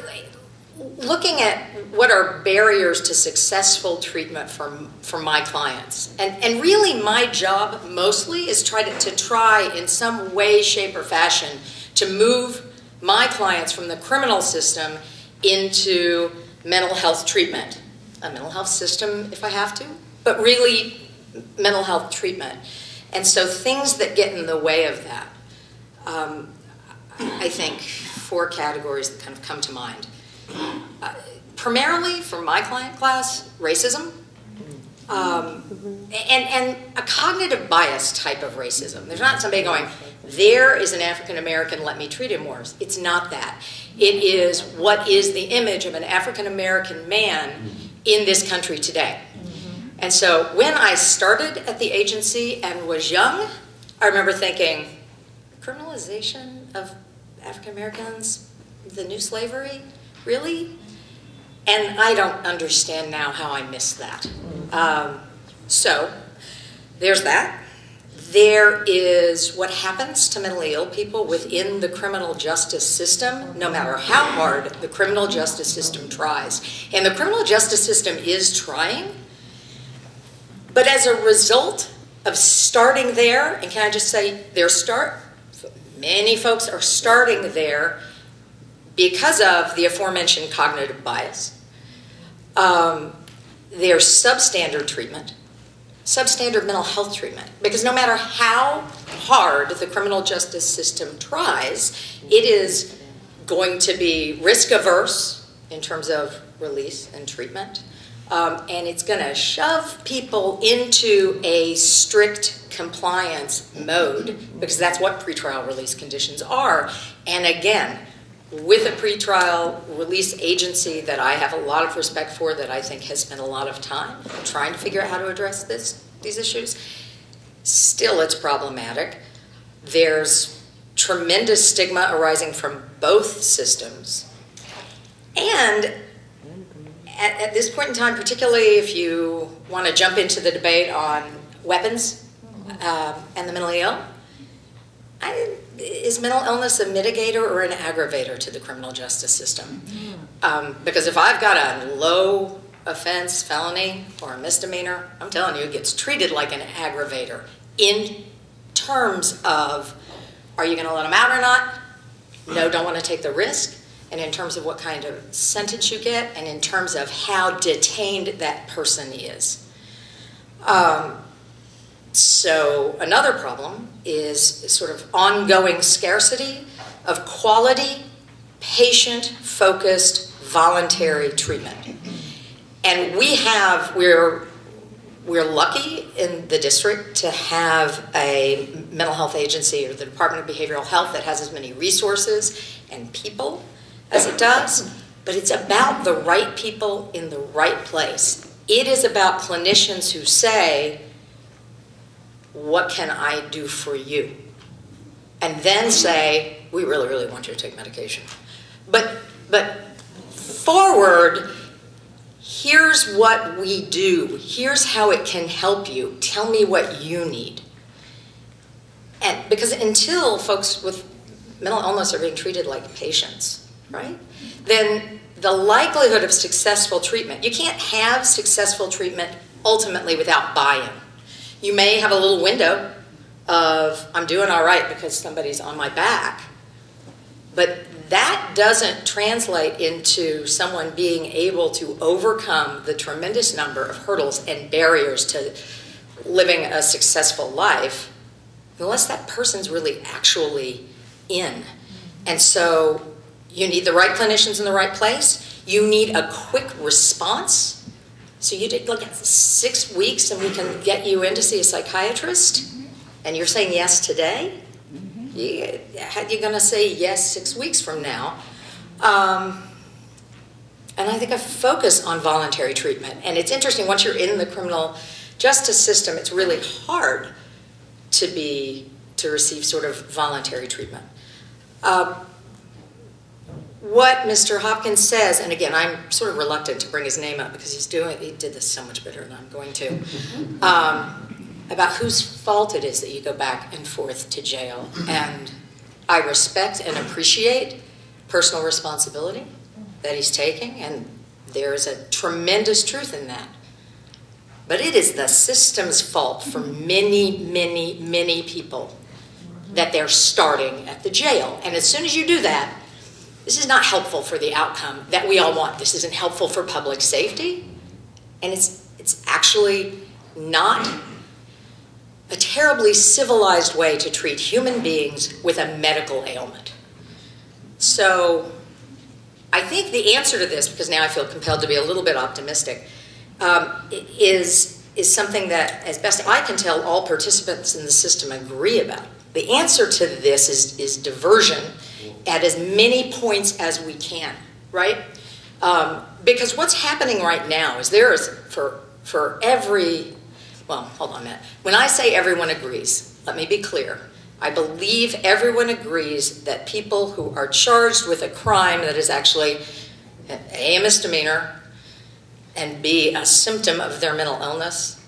looking at what are barriers to successful treatment for my clients. And really my job mostly is try in some way, shape, or fashion to move my clients from the criminal system into mental health treatment. A mental health system if I have to, but really mental health treatment. And so things that get in the way of that, I think 4 categories that kind of come to mind. Primarily for my client class, racism, and a cognitive bias type of racism. There's not somebody going, there is an African American, let me treat him worse. It's not that. It is what is the image of an African American man in this country today. And so when I started at the agency and was young, I remember thinking, criminalization of African Americans, the new slavery, really? And I don't understand now how I missed that. So there's that. There is what happens to mentally ill people within the criminal justice system, no matter how hard the criminal justice system tries. And the criminal justice system is trying, but as a result of starting there, and can I just say, many folks are starting there because of the aforementioned cognitive bias. There's substandard treatment, substandard mental health treatment, because no matter how hard the criminal justice system tries, it is going to be risk averse in terms of release and treatment, and it's going to shove people into a strict compliance mode, because that's what pretrial release conditions are. And again, with a pretrial release agency that I have a lot of respect for, that I think has spent a lot of time trying to figure out how to address these issues, still it's problematic. There's tremendous stigma arising from both systems. And at this point in time, particularly if you want to jump into the debate on weapons and the mentally ill, is mental illness a mitigator or an aggravator to the criminal justice system? Because if I've got a low offense, felony, or a misdemeanor, I'm telling you, it gets treated like an aggravator in terms of, are you going to let them out or not? No, don't want to take the risk. And in terms of what kind of sentence you get, and in terms of how detained that person is. So another problem is sort of ongoing scarcity of quality, patient-focused, voluntary treatment. And we're lucky in the district to have a mental health agency, or the Department of Behavioral Health, that has as many resources and people as it does, but it's about the right people in the right place. It is about clinicians who say, what can I do for you? And then say, we really, really want you to take medication. But forward, here's what we do. Here's how it can help you. Tell me what you need. And because until folks with mental illness are being treated like patients, right? Then the likelihood of successful treatment, you can't have successful treatment ultimately without buy-in. You may have a little window of, I'm doing all right because somebody's on my back, but that doesn't translate into someone being able to overcome the tremendous number of hurdles and barriers to living a successful life unless that person's really actually in. And so you need the right clinicians in the right place. You need a quick response. So you did, look, 6 weeks and we can get you in to see a psychiatrist, and you're saying yes today? How are you going to say yes 6 weeks from now? And I think a focus on voluntary treatment. And it's interesting, once you're in the criminal justice system, it's really hard to receive sort of voluntary treatment. What Mr. Hopkins says, and again, I'm sort of reluctant to bring his name up because he did this so much better than I'm going to, about whose fault it is that you go back and forth to jail. And I respect and appreciate personal responsibility that he's taking, and there is a tremendous truth in that. But it is the system's fault for many, many, many people that they're starting at the jail. And as soon as you do that, this is not helpful for the outcome that we all want. This isn't helpful for public safety, and it's actually not a terribly civilized way to treat human beings with a medical ailment. So I think the answer to this, because now I feel compelled to be a little bit optimistic, is something that, as best I can tell, all participants in the system agree about. The answer to this is diversion at as many points as we can, right? Because what's happening right now is there is, for every, well, hold on a minute. When I say everyone agrees, let me be clear. I believe everyone agrees that people who are charged with a crime that is actually A, a misdemeanor, and B, a symptom of their mental illness,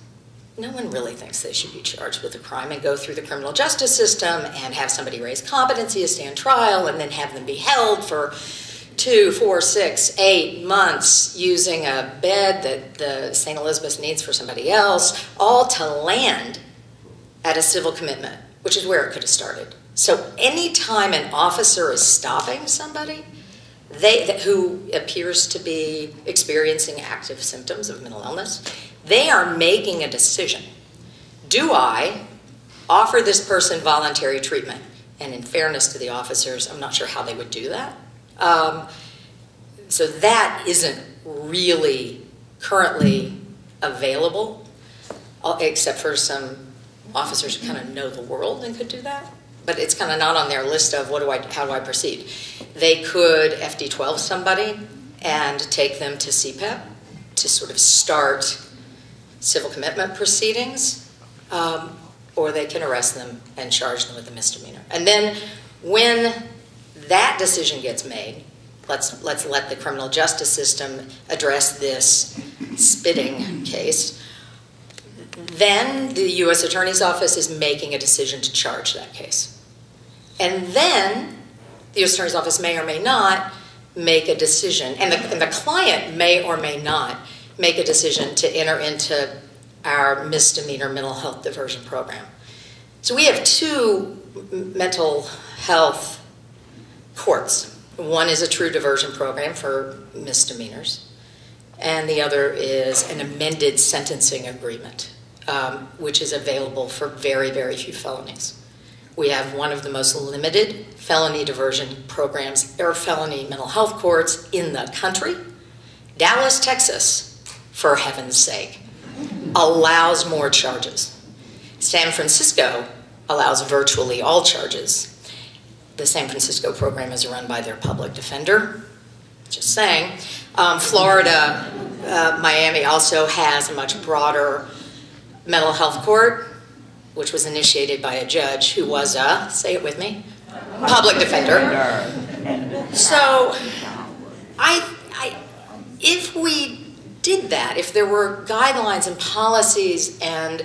no one really thinks they should be charged with a crime and go through the criminal justice system and have somebody raise competency to stand trial and then have them be held for 2, 4, 6, 8 months using a bed that the St. Elizabeth needs for somebody else, all to land at a civil commitment, which is where it could have started. So anytime an officer is stopping somebody who appears to be experiencing active symptoms of mental illness, they are making a decision. Do I offer this person voluntary treatment? And in fairness to the officers, I'm not sure how they would do that. So that isn't really currently available, except for some officers who kind of know the world and could do that. But it's kind of not on their list of how do I proceed. They could FD12 somebody and take them to CPEP to sort of start civil commitment proceedings, or they can arrest them and charge them with a misdemeanor. And then when that decision gets made, let's let the criminal justice system address this spitting case. Then the U.S. Attorney's Office is making a decision to charge that case. And then the U.S. Attorney's Office may or may not make a decision, and the client may or may not make a decision to enter into our misdemeanor mental health diversion program. So we have 2 mental health courts. One is a true diversion program for misdemeanors, and the other is an amended sentencing agreement which is available for very, very few felonies. We have one of the most limited felony diversion programs or felony mental health courts in the country. Dallas, Texas, for heaven's sake, allows more charges. San Francisco allows virtually all charges. The San Francisco program is run by their public defender, just saying. Florida, Miami also has a much broader mental health court, which was initiated by a judge who was a, say it with me, public defender. So if we did that, if there were guidelines and policies and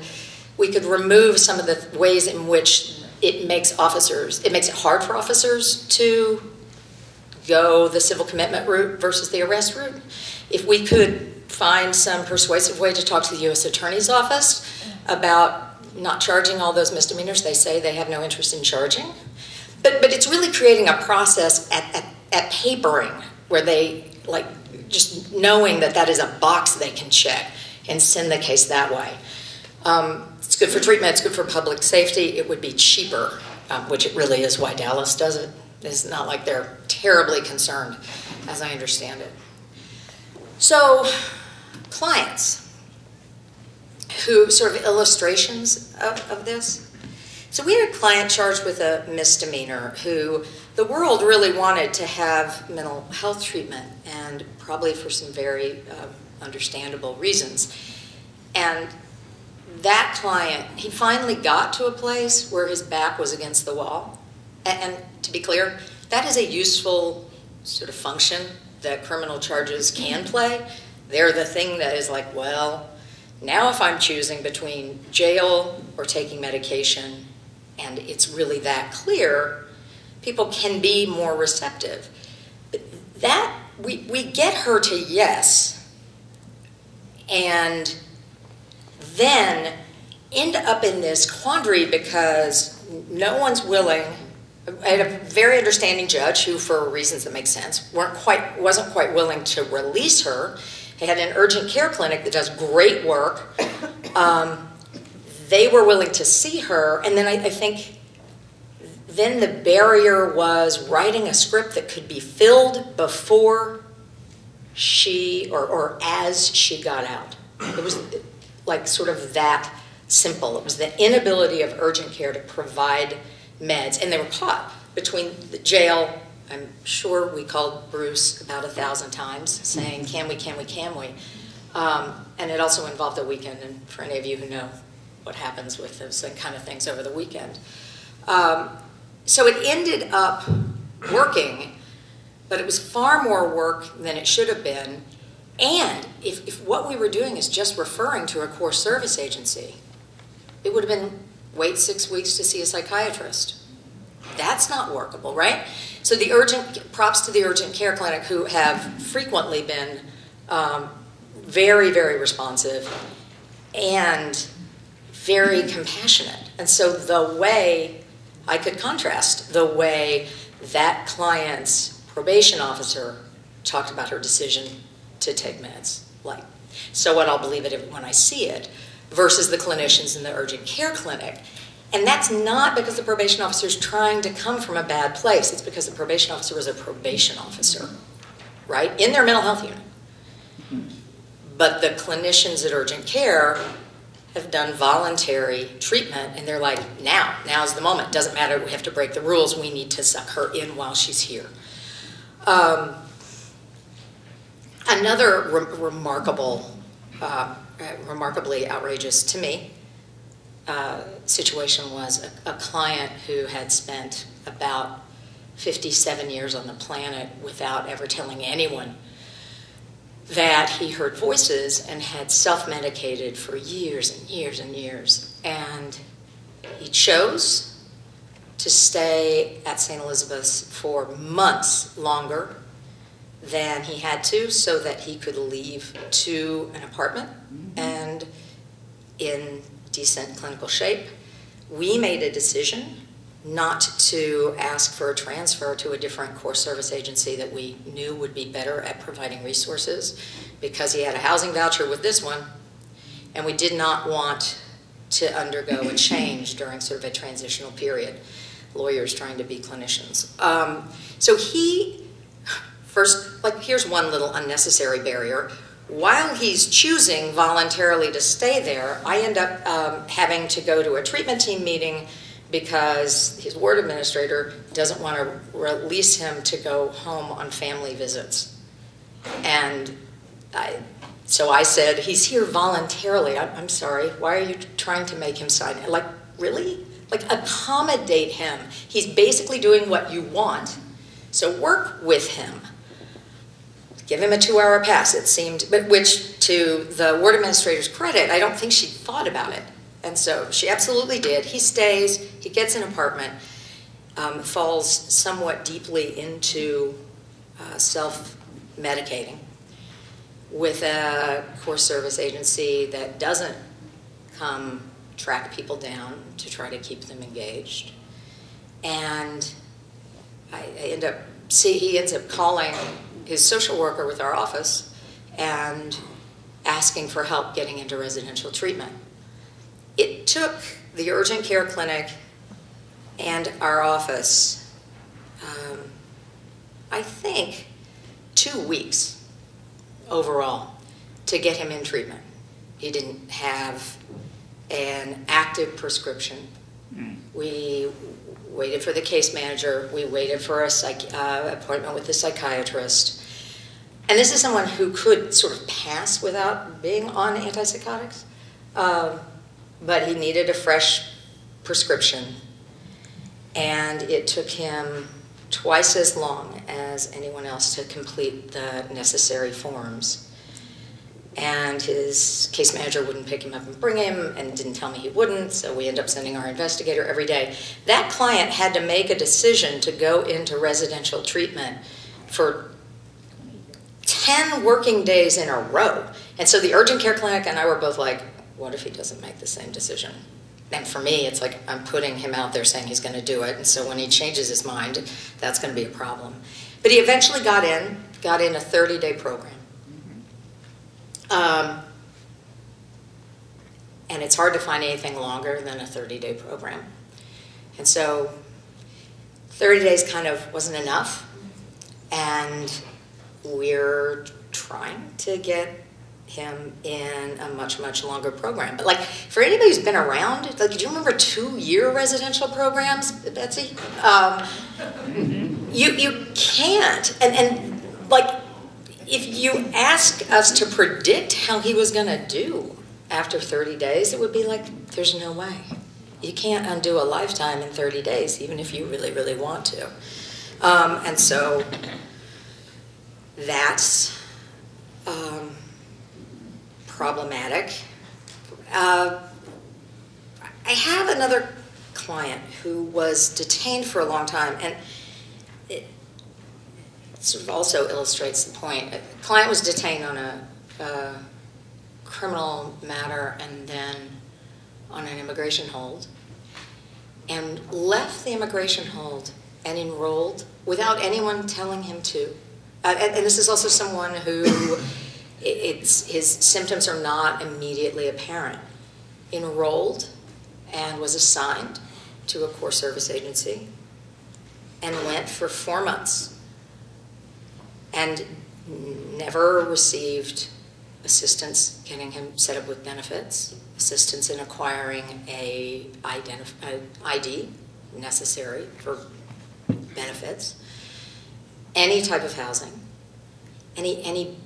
we could remove some of the ways in which it makes it hard for officers to go the civil commitment route versus the arrest route, if we could find some persuasive way to talk to the U.S. Attorney's Office about not charging all those misdemeanors they say they have no interest in charging. But it's really creating a process at papering where they, like, just knowing that that is a box they can check and send the case that way. It's good for treatment, it's good for public safety, it would be cheaper, which it really is why Dallas does it. It's not like they're terribly concerned, as I understand it. So, clients who sort of illustrations of this. So we had a client charged with a misdemeanor who the world really wanted to have mental health treatment, and probably for some very understandable reasons. And that client, he finally got to a place where his back was against the wall. And to be clear, that is a useful sort of function that criminal charges can play. They're the thing that is like, well, now if I'm choosing between jail or taking medication, and it's really that clear, people can be more receptive. But that, we get her to yes, and then end up in this quandary because no one's willing. I had a very understanding judge who, for reasons that make sense, wasn't quite willing to release her. He had an urgent care clinic that does great work. They were willing to see her, and then I think then the barrier was writing a script that could be filled before she or as she got out. It was like sort of that simple. It was the inability of urgent care to provide meds, and they were caught between the jail. I'm sure we called Bruce about 1,000 times saying, can we? And it also involved a weekend, and for any of you who know what happens with those kind of things over the weekend. So it ended up working, but it was far more work than it should have been. And if what we were doing is just referring to a core service agency, it would have been wait 6 weeks to see a psychiatrist. That's not workable, right? So props to the urgent care clinic, who have frequently been very, very responsive and very compassionate. And so the way I could contrast the way that client's probation officer talked about her decision to take meds, like, so what, I'll believe it when I see it, versus the clinicians in the urgent care clinic. And that's not because the probation officer is trying to come from a bad place. It's because the probation officer was a probation officer, right, in their mental health unit. But the clinicians at urgent care have done voluntary treatment, and they're like, now's the moment. Doesn't matter, we have to break the rules. We need to suck her in while she's here. Another remarkably outrageous to me situation was a client who had spent about 57 years on the planet without ever telling anyone that he heard voices, and had self-medicated for years and years and years. And he chose to stay at St. Elizabeth's for months longer than he had to, so that he could leave to an apartment and in decent clinical shape. We made a decision not to ask for a transfer to a different core service agency that we knew would be better at providing resources, because he had a housing voucher with this one, and we did not want to undergo a change during sort of a transitional period. Lawyers trying to be clinicians. So he, first, like here's one little unnecessary barrier. While he's choosing voluntarily to stay there, I end up having to go to a treatment team meeting because his ward administrator doesn't want to release him to go home on family visits. And so I said, he's here voluntarily. I'm sorry, why are you trying to make him sign it? Like, really? Like, accommodate him. He's basically doing what you want, so work with him. Give him a 2-hour pass, it seemed, but which, to the ward administrator's credit, I don't think she thought about it. And so she absolutely did. He stays, he gets an apartment, falls somewhat deeply into self-medicating with a core service agency that doesn't come track people down to try to keep them engaged. And he ends up calling his social worker with our office and asking for help getting into residential treatment. It took the urgent care clinic and our office, I think, 2 weeks overall to get him in treatment. He didn't have an active prescription. We waited for the case manager. We waited for an appointment with the psychiatrist. And this is someone who could sort of pass without being on antipsychotics. But he needed a fresh prescription. And it took him twice as long as anyone else to complete the necessary forms. And his case manager wouldn't pick him up and bring him, and didn't tell me he wouldn't, so we end up sending our investigator every day. That client had to make a decision to go into residential treatment for 10 working days in a row. And so the urgent care clinic and I were both like, what if he doesn't make the same decision? And for me, it's like I'm putting him out there saying he's going to do it, and so when he changes his mind, that's going to be a problem. But he eventually got in a 30-day program. And it's hard to find anything longer than a 30-day program. And so 30 days kind of wasn't enough, and we're trying to get him in a much, much longer program. But like, for anybody who's been around, like, do you remember 2-year residential programs, Betsy? You can't. And like, if you ask us to predict how he was going to do after 30 days, it would be like, there's no way. You can't undo a lifetime in 30 days, even if you really, really want to. And so that's problematic. I have another client who was detained for a long time, and it sort of also illustrates the point. A client was detained on a criminal matter and then on an immigration hold, and left the immigration hold and enrolled without anyone telling him to. And this is also someone who his symptoms are not immediately apparent. Enrolled and was assigned to a core service agency and went for 4 months and never received assistance getting him set up with benefits, assistance in acquiring a ID necessary for benefits, any type of housing, any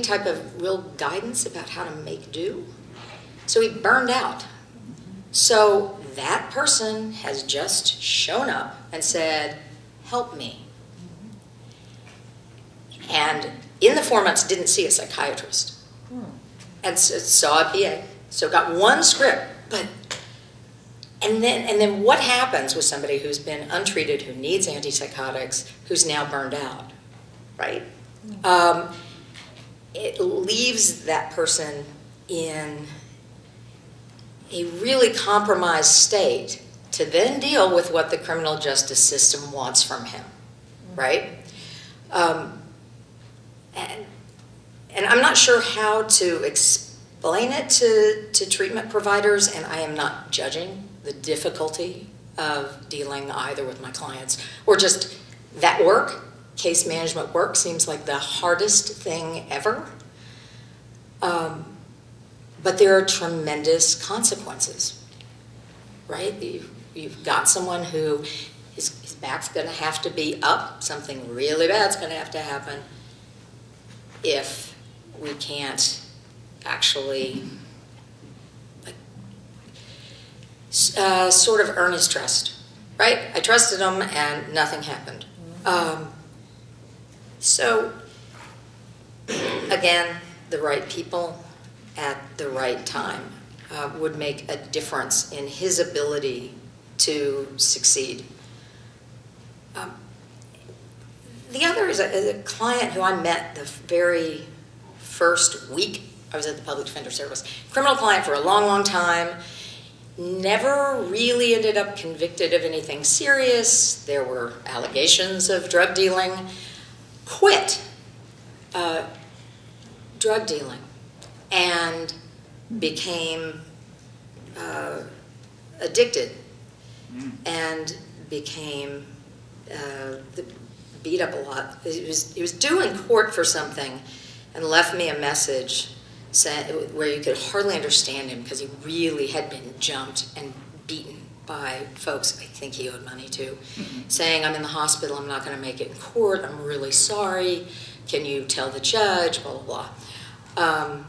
type of real guidance about how to make do. So he burned out. So that person has just shown up and said, help me. And in the 4 months didn't see a psychiatrist. And so saw a PA. So got one script, and then what happens with somebody who's been untreated, who needs antipsychotics, who's now burned out, right? It leaves that person in a really compromised state to then deal with what the criminal justice system wants from him, right? And I'm not sure how to blame it to treatment providers, and I am not judging the difficulty of dealing either with my clients or just that work. Case management work seems like the hardest thing ever. But there are tremendous consequences, right? You've got someone who his back's going to have to be up. Something really bad's going to have to happen if we can't actually sort of earn his trust, right? I trusted him and nothing happened. So, again, the right people at the right time would make a difference in his ability to succeed. The other is a client who I met the very first week I was at the Public Defender Service. Criminal client for a long, long time. Never really ended up convicted of anything serious. There were allegations of drug dealing. Quit drug dealing and became addicted and became beat up a lot. He was due in court for something and left me a message where you could hardly understand him because he really had been jumped and beaten by folks I think he owed money to, saying, I'm in the hospital, I'm not going to make it in court, I'm really sorry, can you tell the judge, blah, blah, blah.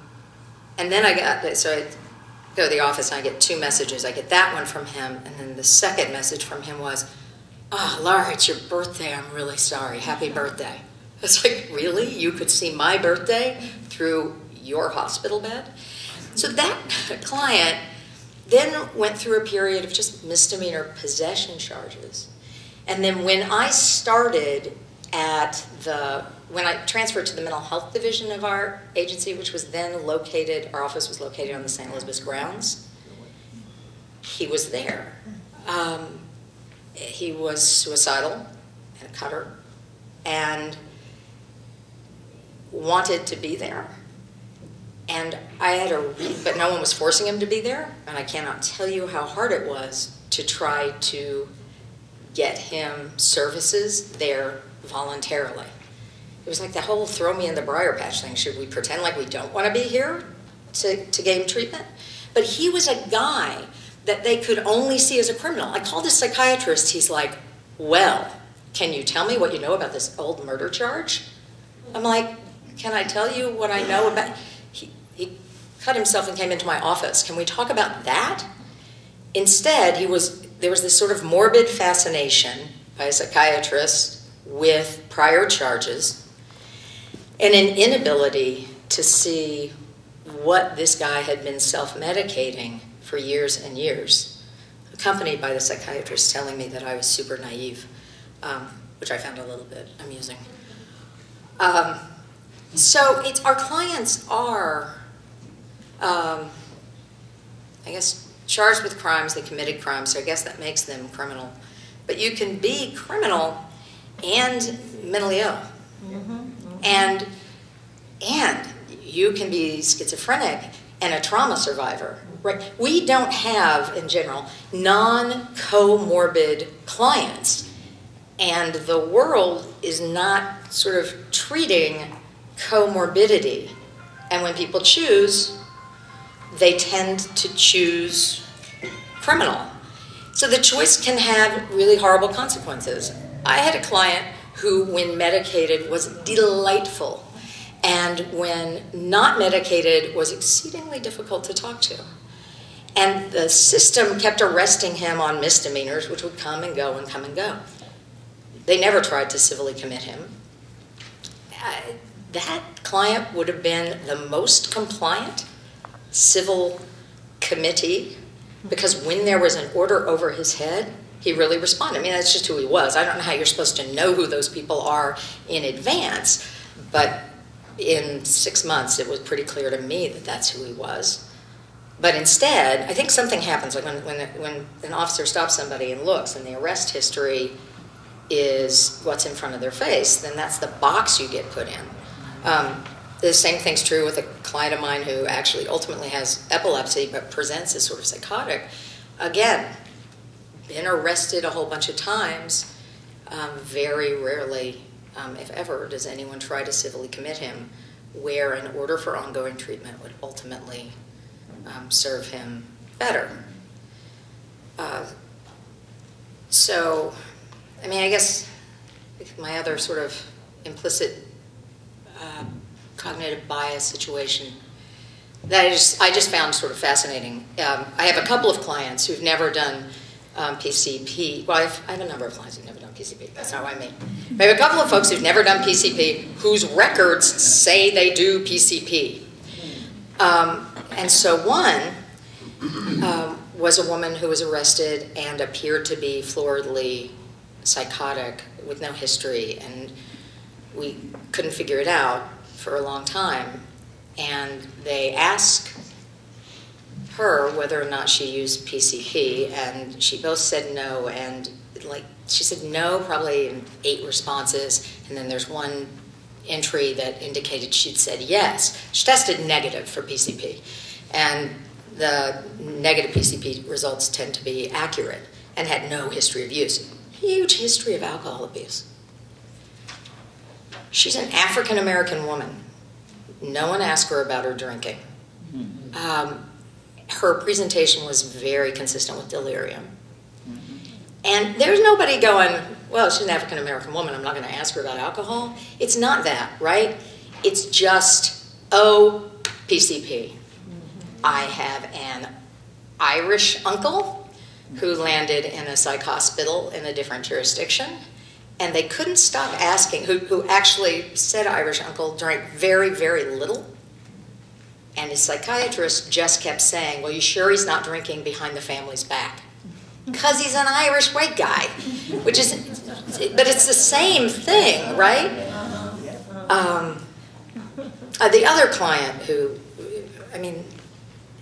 And then I go to the office and I get 2 messages. I get that one from him, and then the second message from him was, oh, Laura, it's your birthday, I'm really sorry, happy birthday. It's like, really? You could see my birthday through your hospital bed? So that client then went through a period of just misdemeanor possession charges. And then when I started when I transferred to the mental health division of our agency, which was then located, our office was located on the St. Elizabeth's grounds, he was there. He was suicidal and a cutter and wanted to be there. And I had but no one was forcing him to be there, and I cannot tell you how hard it was to try to get him services there voluntarily. It was like the whole throw me in the briar patch thing. Should we pretend like we don't want to be here to gain treatment? But he was a guy that they could only see as a criminal. I called a psychiatrist. He's like, well, can you tell me what you know about this old murder charge? I'm like, can I tell you what I know about? He cut himself and came into my office. Can we talk about that? Instead, there was this sort of morbid fascination by a psychiatrist with prior charges and an inability to see what this guy had been self-medicating for years and years, accompanied by the psychiatrist telling me that I was super naive, which I found a little bit amusing. So our clients are, I guess, charged with crimes, they committed crimes, so I guess that makes them criminal. But you can be criminal and mentally ill. And you can be schizophrenic and a trauma survivor. Right? We don't have, in general, non-comorbid clients. And the world is not sort of treating comorbidity. And when people choose, they tend to choose criminal. So the choice can have really horrible consequences. I had a client who, when medicated, was delightful, and when not medicated, was exceedingly difficult to talk to. And the system kept arresting him on misdemeanors, which would come and go and come and go. They never tried to civilly commit him. That client would have been the most compliant civil committee, because when there was an order over his head, he really responded. I mean, that's just who he was. I don't know how you're supposed to know who those people are in advance, but in 6 months, it was pretty clear to me that that's who he was. But instead, I think something happens, like when an officer stops somebody and looks, and the arrest history is what's in front of their face, then that's the box you get put in. The same thing's true with a client of mine who actually ultimately has epilepsy but presents as sort of psychotic. Again, been arrested a whole bunch of times. Very rarely, if ever, does anyone try to civilly commit him, where an order for ongoing treatment would ultimately serve him better. So, I mean, I guess my other sort of implicit cognitive bias situation that I just found sort of fascinating. I have a couple of clients who've never done PCP. Well, I have a number of clients who've never done PCP. That's not what I mean. I have a couple of folks who've never done PCP whose records say they do PCP. And so one was a woman who was arrested and appeared to be floridly psychotic with no history, and we couldn't figure it out for a long time. And they asked her whether or not she used PCP, and she both said no, and like she said no probably in 8 responses, and then there's one entry that indicated she'd said yes. She tested negative for PCP, and the negative PCP results tend to be accurate, and had no history of use. Huge history of alcohol abuse. She's an African American woman. No one asked her about her drinking. Her presentation was very consistent with delirium. And there's nobody going, well, she's an African American woman, I'm not going to ask her about alcohol. It's not that, right? It's just, oh, PCP. I have an Irish uncle who landed in a psych hospital in a different jurisdiction, and they couldn't stop asking, who actually said Irish uncle drank very, very little. And his psychiatrist just kept saying, well, you sure he's not drinking behind the family's back? Because he's an Irish white guy, which is, but it's the same thing, right? The other client who, I mean,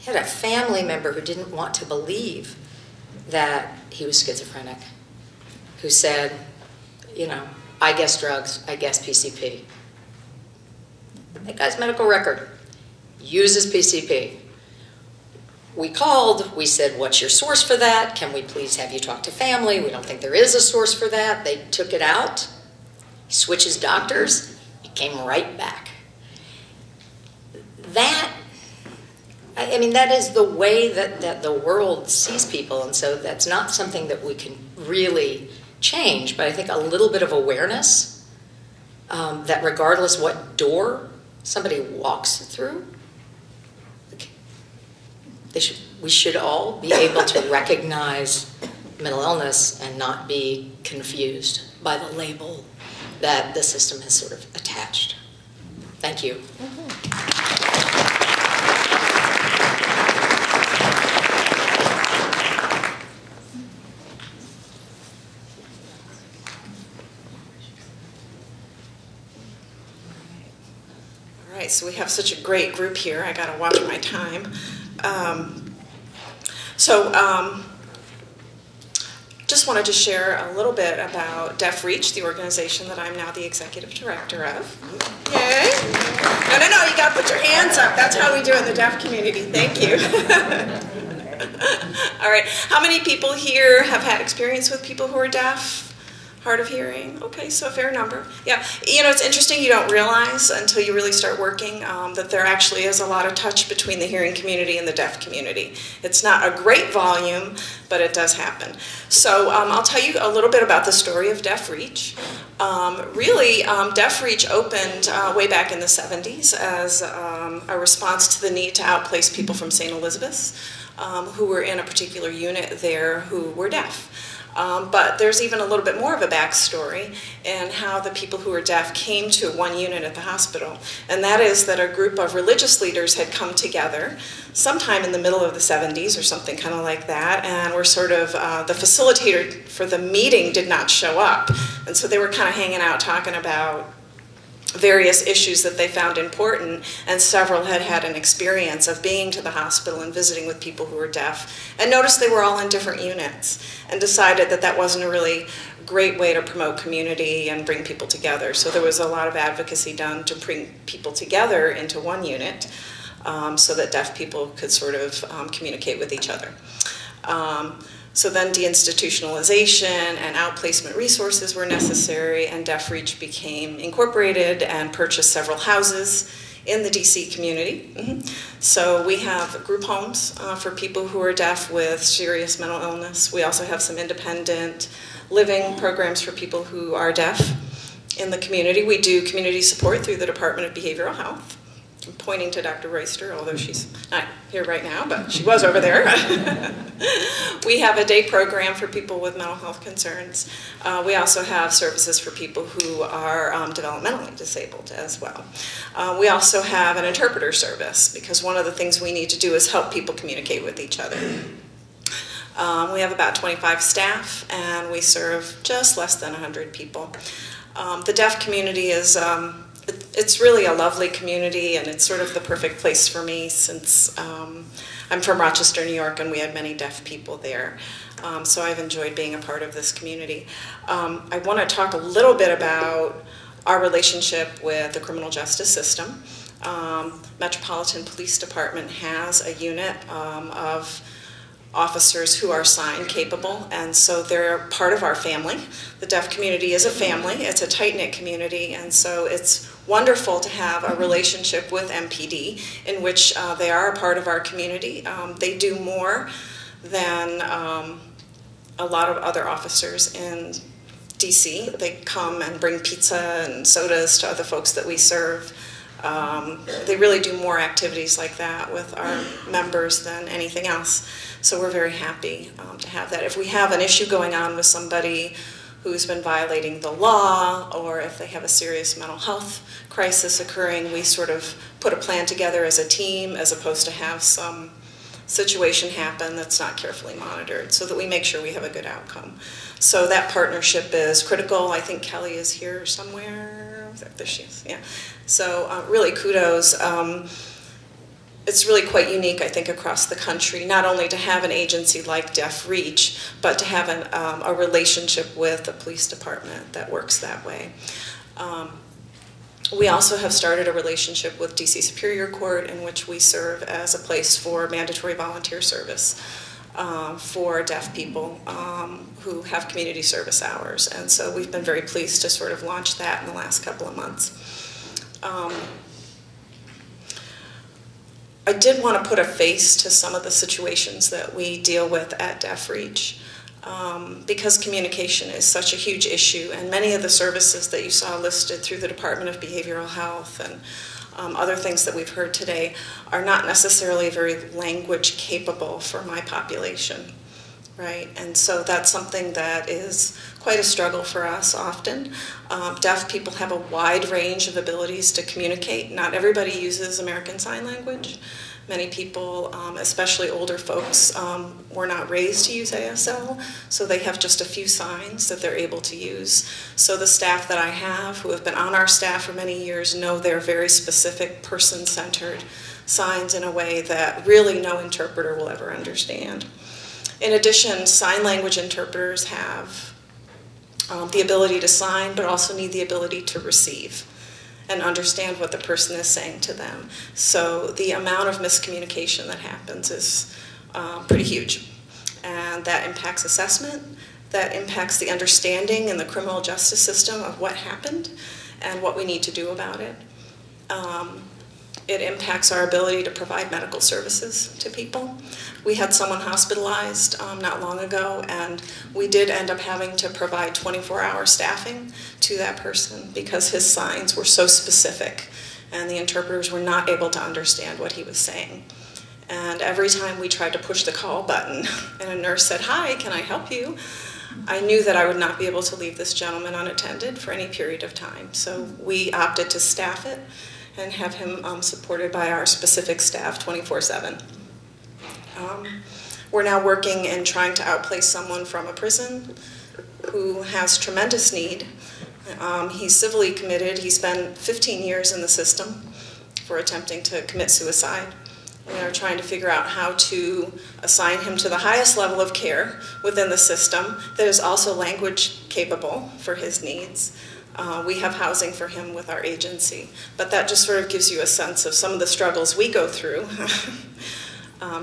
had a family member who didn't want to believe that he was schizophrenic, who said, you know, I guess drugs, I guess PCP. That guy's medical record uses PCP. We called, we said, what's your source for that? Can we please have you talk to family? We don't think there is a source for that. They took it out, he switches doctors, he came right back. That, I mean, that is the way that the world sees people, and so that's not something that we can really change, but I think a little bit of awareness that regardless what door somebody walks through, we should all be able to recognize mental illness and not be confused by the label that the system has sort of attached. Thank you. All right, so we have such a great group here. I gotta watch my time. Just wanted to share a little bit about Deaf Reach, the organization that I'm now the executive director of. Yay! No, you gotta put your hands up. That's how we do it in the deaf community. Thank you. All right, how many people here have had experience with people who are deaf? Hard of hearing? Okay, so a fair number. Yeah, you know, it's interesting, you don't realize until you really start working that there actually is a lot of touch between the hearing community and the deaf community. It's not a great volume, but it does happen. So I'll tell you a little bit about the story of Deaf Reach. Deaf Reach opened way back in the 70s as a response to the need to outplace people from St. Elizabeth's who were in a particular unit there who were deaf. But there's even a little bit more of a backstory in how the people who were deaf came to one unit at the hospital. And that is that a group of religious leaders had come together sometime in the middle of the 70s or something kind of like that, and were sort of, the facilitator for the meeting did not show up. And so they were kind of hanging out talking about various issues that they found important, and several had had an experience of being to the hospital and visiting with people who were deaf, and noticed they were all in different units, and decided that that wasn't a really great way to promote community and bring people together. So there was a lot of advocacy done to bring people together into one unit, so that deaf people could sort of communicate with each other. So then deinstitutionalization and outplacement resources were necessary, and Deaf Reach became incorporated and purchased several houses in the DC community. So we have group homes for people who are deaf with serious mental illness. We also have some independent living programs for people who are deaf in the community. We do community support through the Department of Behavioral Health. I'm pointing to Dr. Royster, although she's not here right now, but she was over there. We have a day program for people with mental health concerns. We also have services for people who are developmentally disabled as well. We also have an interpreter service, because one of the things we need to do is help people communicate with each other. We have about 25 staff, and we serve just less than 100 people. The deaf community is it's really a lovely community, and it's sort of the perfect place for me, since I'm from Rochester, New York, and we had many deaf people there. So I've enjoyed being a part of this community. I want to talk a little bit about our relationship with the criminal justice system. Metropolitan Police Department has a unit of officers who are sign capable, and so they're part of our family. The deaf community is a family. It's a tight-knit community, and so it's wonderful to have a relationship with MPD in which they are a part of our community. They do more than a lot of other officers in DC. They come and bring pizza and sodas to other folks that we serve. They really do more activities like that with our members than anything else. So we're very happy to have that. If we have an issue going on with somebody who's been violating the law, or if they have a serious mental health crisis occurring, we sort of put a plan together as a team, as opposed to have some situation happen that's not carefully monitored, so that we make sure we have a good outcome. So that partnership is critical. I think Kelly is here somewhere. There she is, yeah. So really kudos. It's really quite unique, I think, across the country, not only to have an agency like Deaf Reach, but to have a relationship with the police department that works that way. We also have started a relationship with DC Superior Court, in which we serve as a place for mandatory volunteer service for deaf people who have community service hours. And so we've been very pleased to sort of launch that in the last couple of months. I did want to put a face to some of the situations that we deal with at Deaf Reach, because communication is such a huge issue, and many of the services that you saw listed through the Department of Behavioral Health and other things that we've heard today are not necessarily very language capable for my population, right? And so that's something that is quite a struggle for us often. Deaf people have a wide range of abilities to communicate. Not everybody uses American Sign Language. Many people, especially older folks, were not raised to use ASL, so they have just a few signs that they're able to use. So the staff that I have, who have been on our staff for many years, know they're very specific, person-centered signs in a way that really no interpreter will ever understand. In addition, sign language interpreters have the ability to sign, but also need the ability to receive and understand what the person is saying to them. So the amount of miscommunication that happens is pretty huge. And that impacts assessment, that impacts the understanding in the criminal justice system of what happened and what we need to do about it. It impacts our ability to provide medical services to people. We had someone hospitalized not long ago, and we did end up having to provide 24-hour staffing to that person because his signs were so specific, and the interpreters were not able to understand what he was saying. And every time we tried to push the call button and a nurse said, "Hi, can I help you?" I knew that I would not be able to leave this gentleman unattended for any period of time. So we opted to staff it and have him supported by our specific staff 24/7. We're now working and trying to outplace someone from a prison who has tremendous need. He's civilly committed. He spent 15 years in the system for attempting to commit suicide. We are trying to figure out how to assign him to the highest level of care within the system that is also language capable for his needs. We have housing for him with our agency, but that just sort of gives you a sense of some of the struggles we go through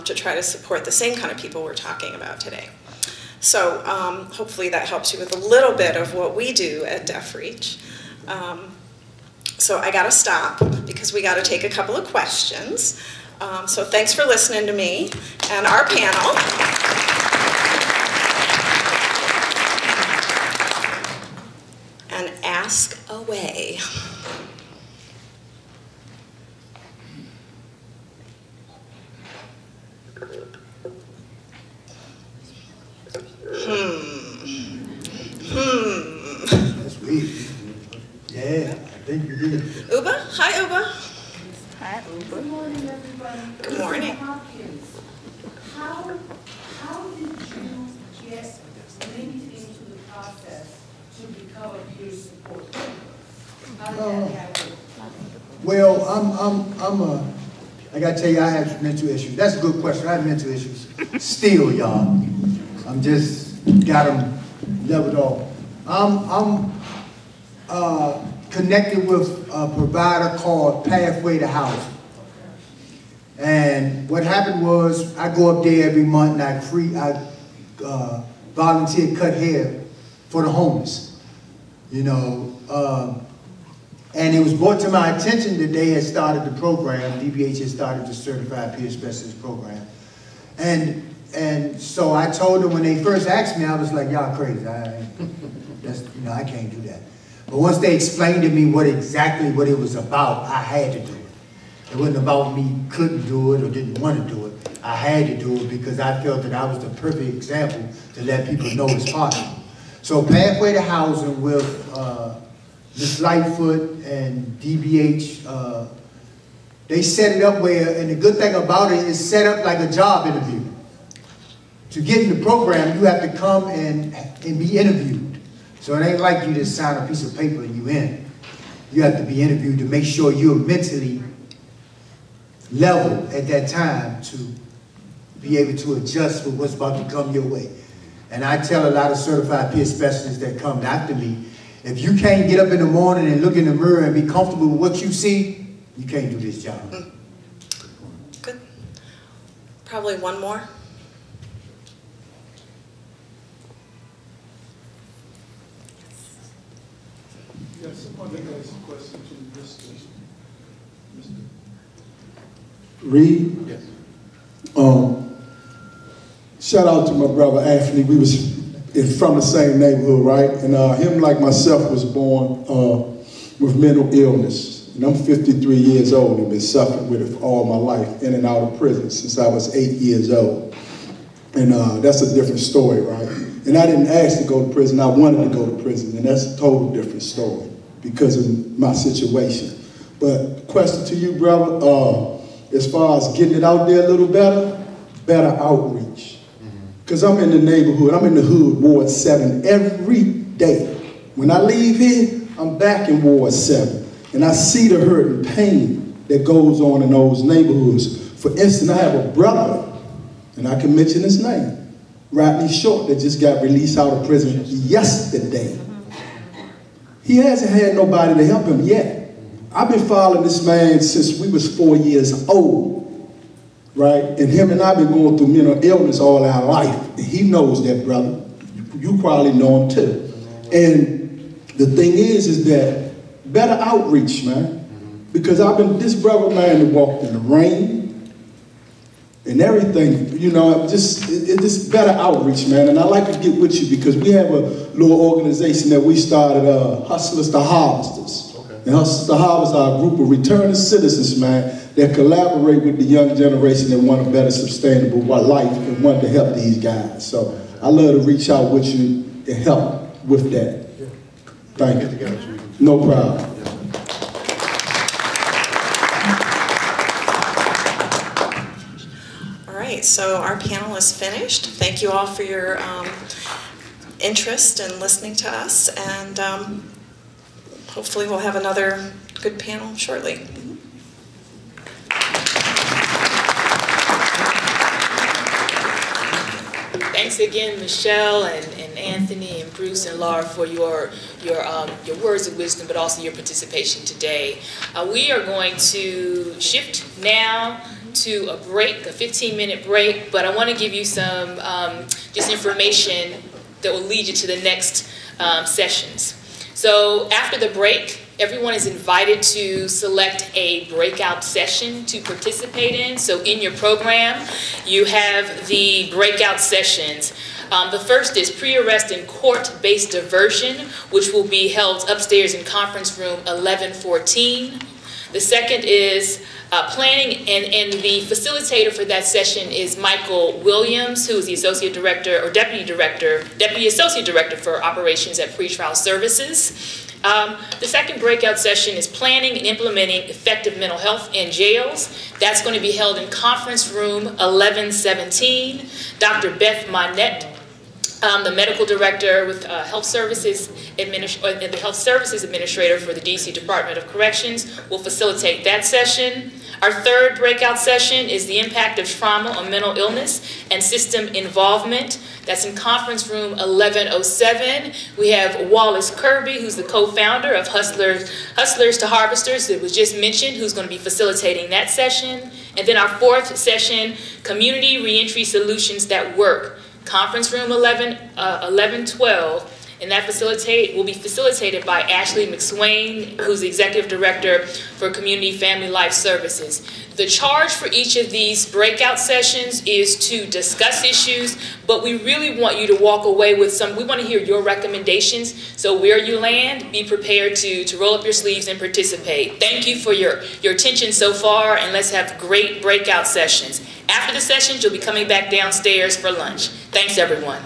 to try to support the same kind of people we're talking about today. So hopefully that helps you with a little bit of what we do at DeafReach. So I gotta stop because we gotta take a couple of questions. So thanks for listening to me and our panel. And ask away. That's weird. Yeah, I think you did. Uba? Hi, Uba. Hi, Uba. Good morning, everybody. Good morning. How did you get linked into the process to become a peer support worker? How did that happen? Well, I gotta tell you, I have mental issues. That's a good question. I have mental issues. Still, y'all. I'm just got them leveled off. I'm connected with a provider called Pathway to Housing. And what happened was, I go up there every month and I volunteer cut hair for the homeless. You know, and it was brought to my attention that they had started the program. DBH had started the Certified Peer Specialist program. And so I told them when they first asked me, I was like, y'all crazy. I can't do that. But once they explained to me exactly what it was about, I had to do it. It wasn't about me couldn't do it or didn't want to do it. I had to do it because I felt that I was the perfect example to let people know it's possible. So Pathway to Housing with Ms. Lightfoot and DBH, they set it up where, and the good thing about it is set up like a job interview. To get in the program, you have to come and be interviewed. So it ain't like you just sign a piece of paper and you in. You have to be interviewed to make sure you're mentally level at that time to be able to adjust with what's about to come your way. And I tell a lot of certified peer specialists that come after me, if you can't get up in the morning and look in the mirror and be comfortable with what you see, you can't do this job. Good. Probably one more. Yes, I want to ask a question to Mr. Reed. Yes. Shout out to my brother Anthony. We was from the same neighborhood, right? And him, like myself, was born with mental illness. And I'm 53 years old and been suffering with it all my life, in and out of prison since I was 8 years old. And that's a different story, right? And I didn't ask to go to prison. I wanted to go to prison, and that's a total different story because of my situation. But question to you, brother, as far as getting it out there a little better outreach. Because I'm in the neighborhood, I'm in the hood, Ward 7, every day. When I leave here, I'm back in Ward 7. And I see the hurt and pain that goes on in those neighborhoods. For instance, I have a brother, and I can mention his name, Rodney Short, that just got released out of prison yesterday. He hasn't had nobody to help him yet. I've been following this man since we was 4 years old. Right? And him and I have been going through mental illness all our life. And he knows that, brother. You probably know him too. And the thing is that better outreach, man. Because this brother, man, that walked in the rain and everything, you know, it's just better outreach, man. And I like to get with you because we have a little organization that we started, Hustlers to Harvesters. Okay. And Hustlers to Harvesters are a group of returning citizens, man, that collaborate with the young generation that want a better sustainable life and want to help these guys. So I love to reach out with you and help with that. Yeah. Thank you. No problem. All right, so our panel is finished. Thank you all for your interest in listening to us. And hopefully we'll have another good panel shortly. Thanks again, Michelle and Anthony and Bruce and Laura for your words of wisdom, but also your participation today. We are going to shift now to a break, a 15-minute break, but I want to give you some just information that will lead you to the next sessions. So after the break, everyone is invited to select a breakout session to participate in. So in your program, you have the breakout sessions. The first is pre-arrest and court-based diversion, which will be held upstairs in conference room 1114. The second is planning, and the facilitator for that session is Michael Williams, who is the Associate Director, or Deputy Associate Director for Operations at Pretrial Services. The second breakout session is planning and implementing effective mental health in jails. That's going to be held in conference room 1117. Dr. Beth Monette, the medical director with the Health Services Administrator for the DC Department of Corrections, will facilitate that session. Our third breakout session is the impact of trauma on mental illness and system involvement. That's in conference room 1107. We have Wallace Kirby, who's the co-founder of Hustlers to Harvesters that was just mentioned, who's going to be facilitating that session. And then our fourth session, Community Reentry Solutions That Work, conference room 1112. And that will be facilitated by Ashley McSwain, who's the Executive Director for Community Family Life Services. The charge for each of these breakout sessions is to discuss issues, but we really want you to walk away with we want to hear your recommendations. So where you land, be prepared to roll up your sleeves and participate. Thank you for your attention so far, and let's have great breakout sessions. After the sessions, you'll be coming back downstairs for lunch. Thanks, everyone.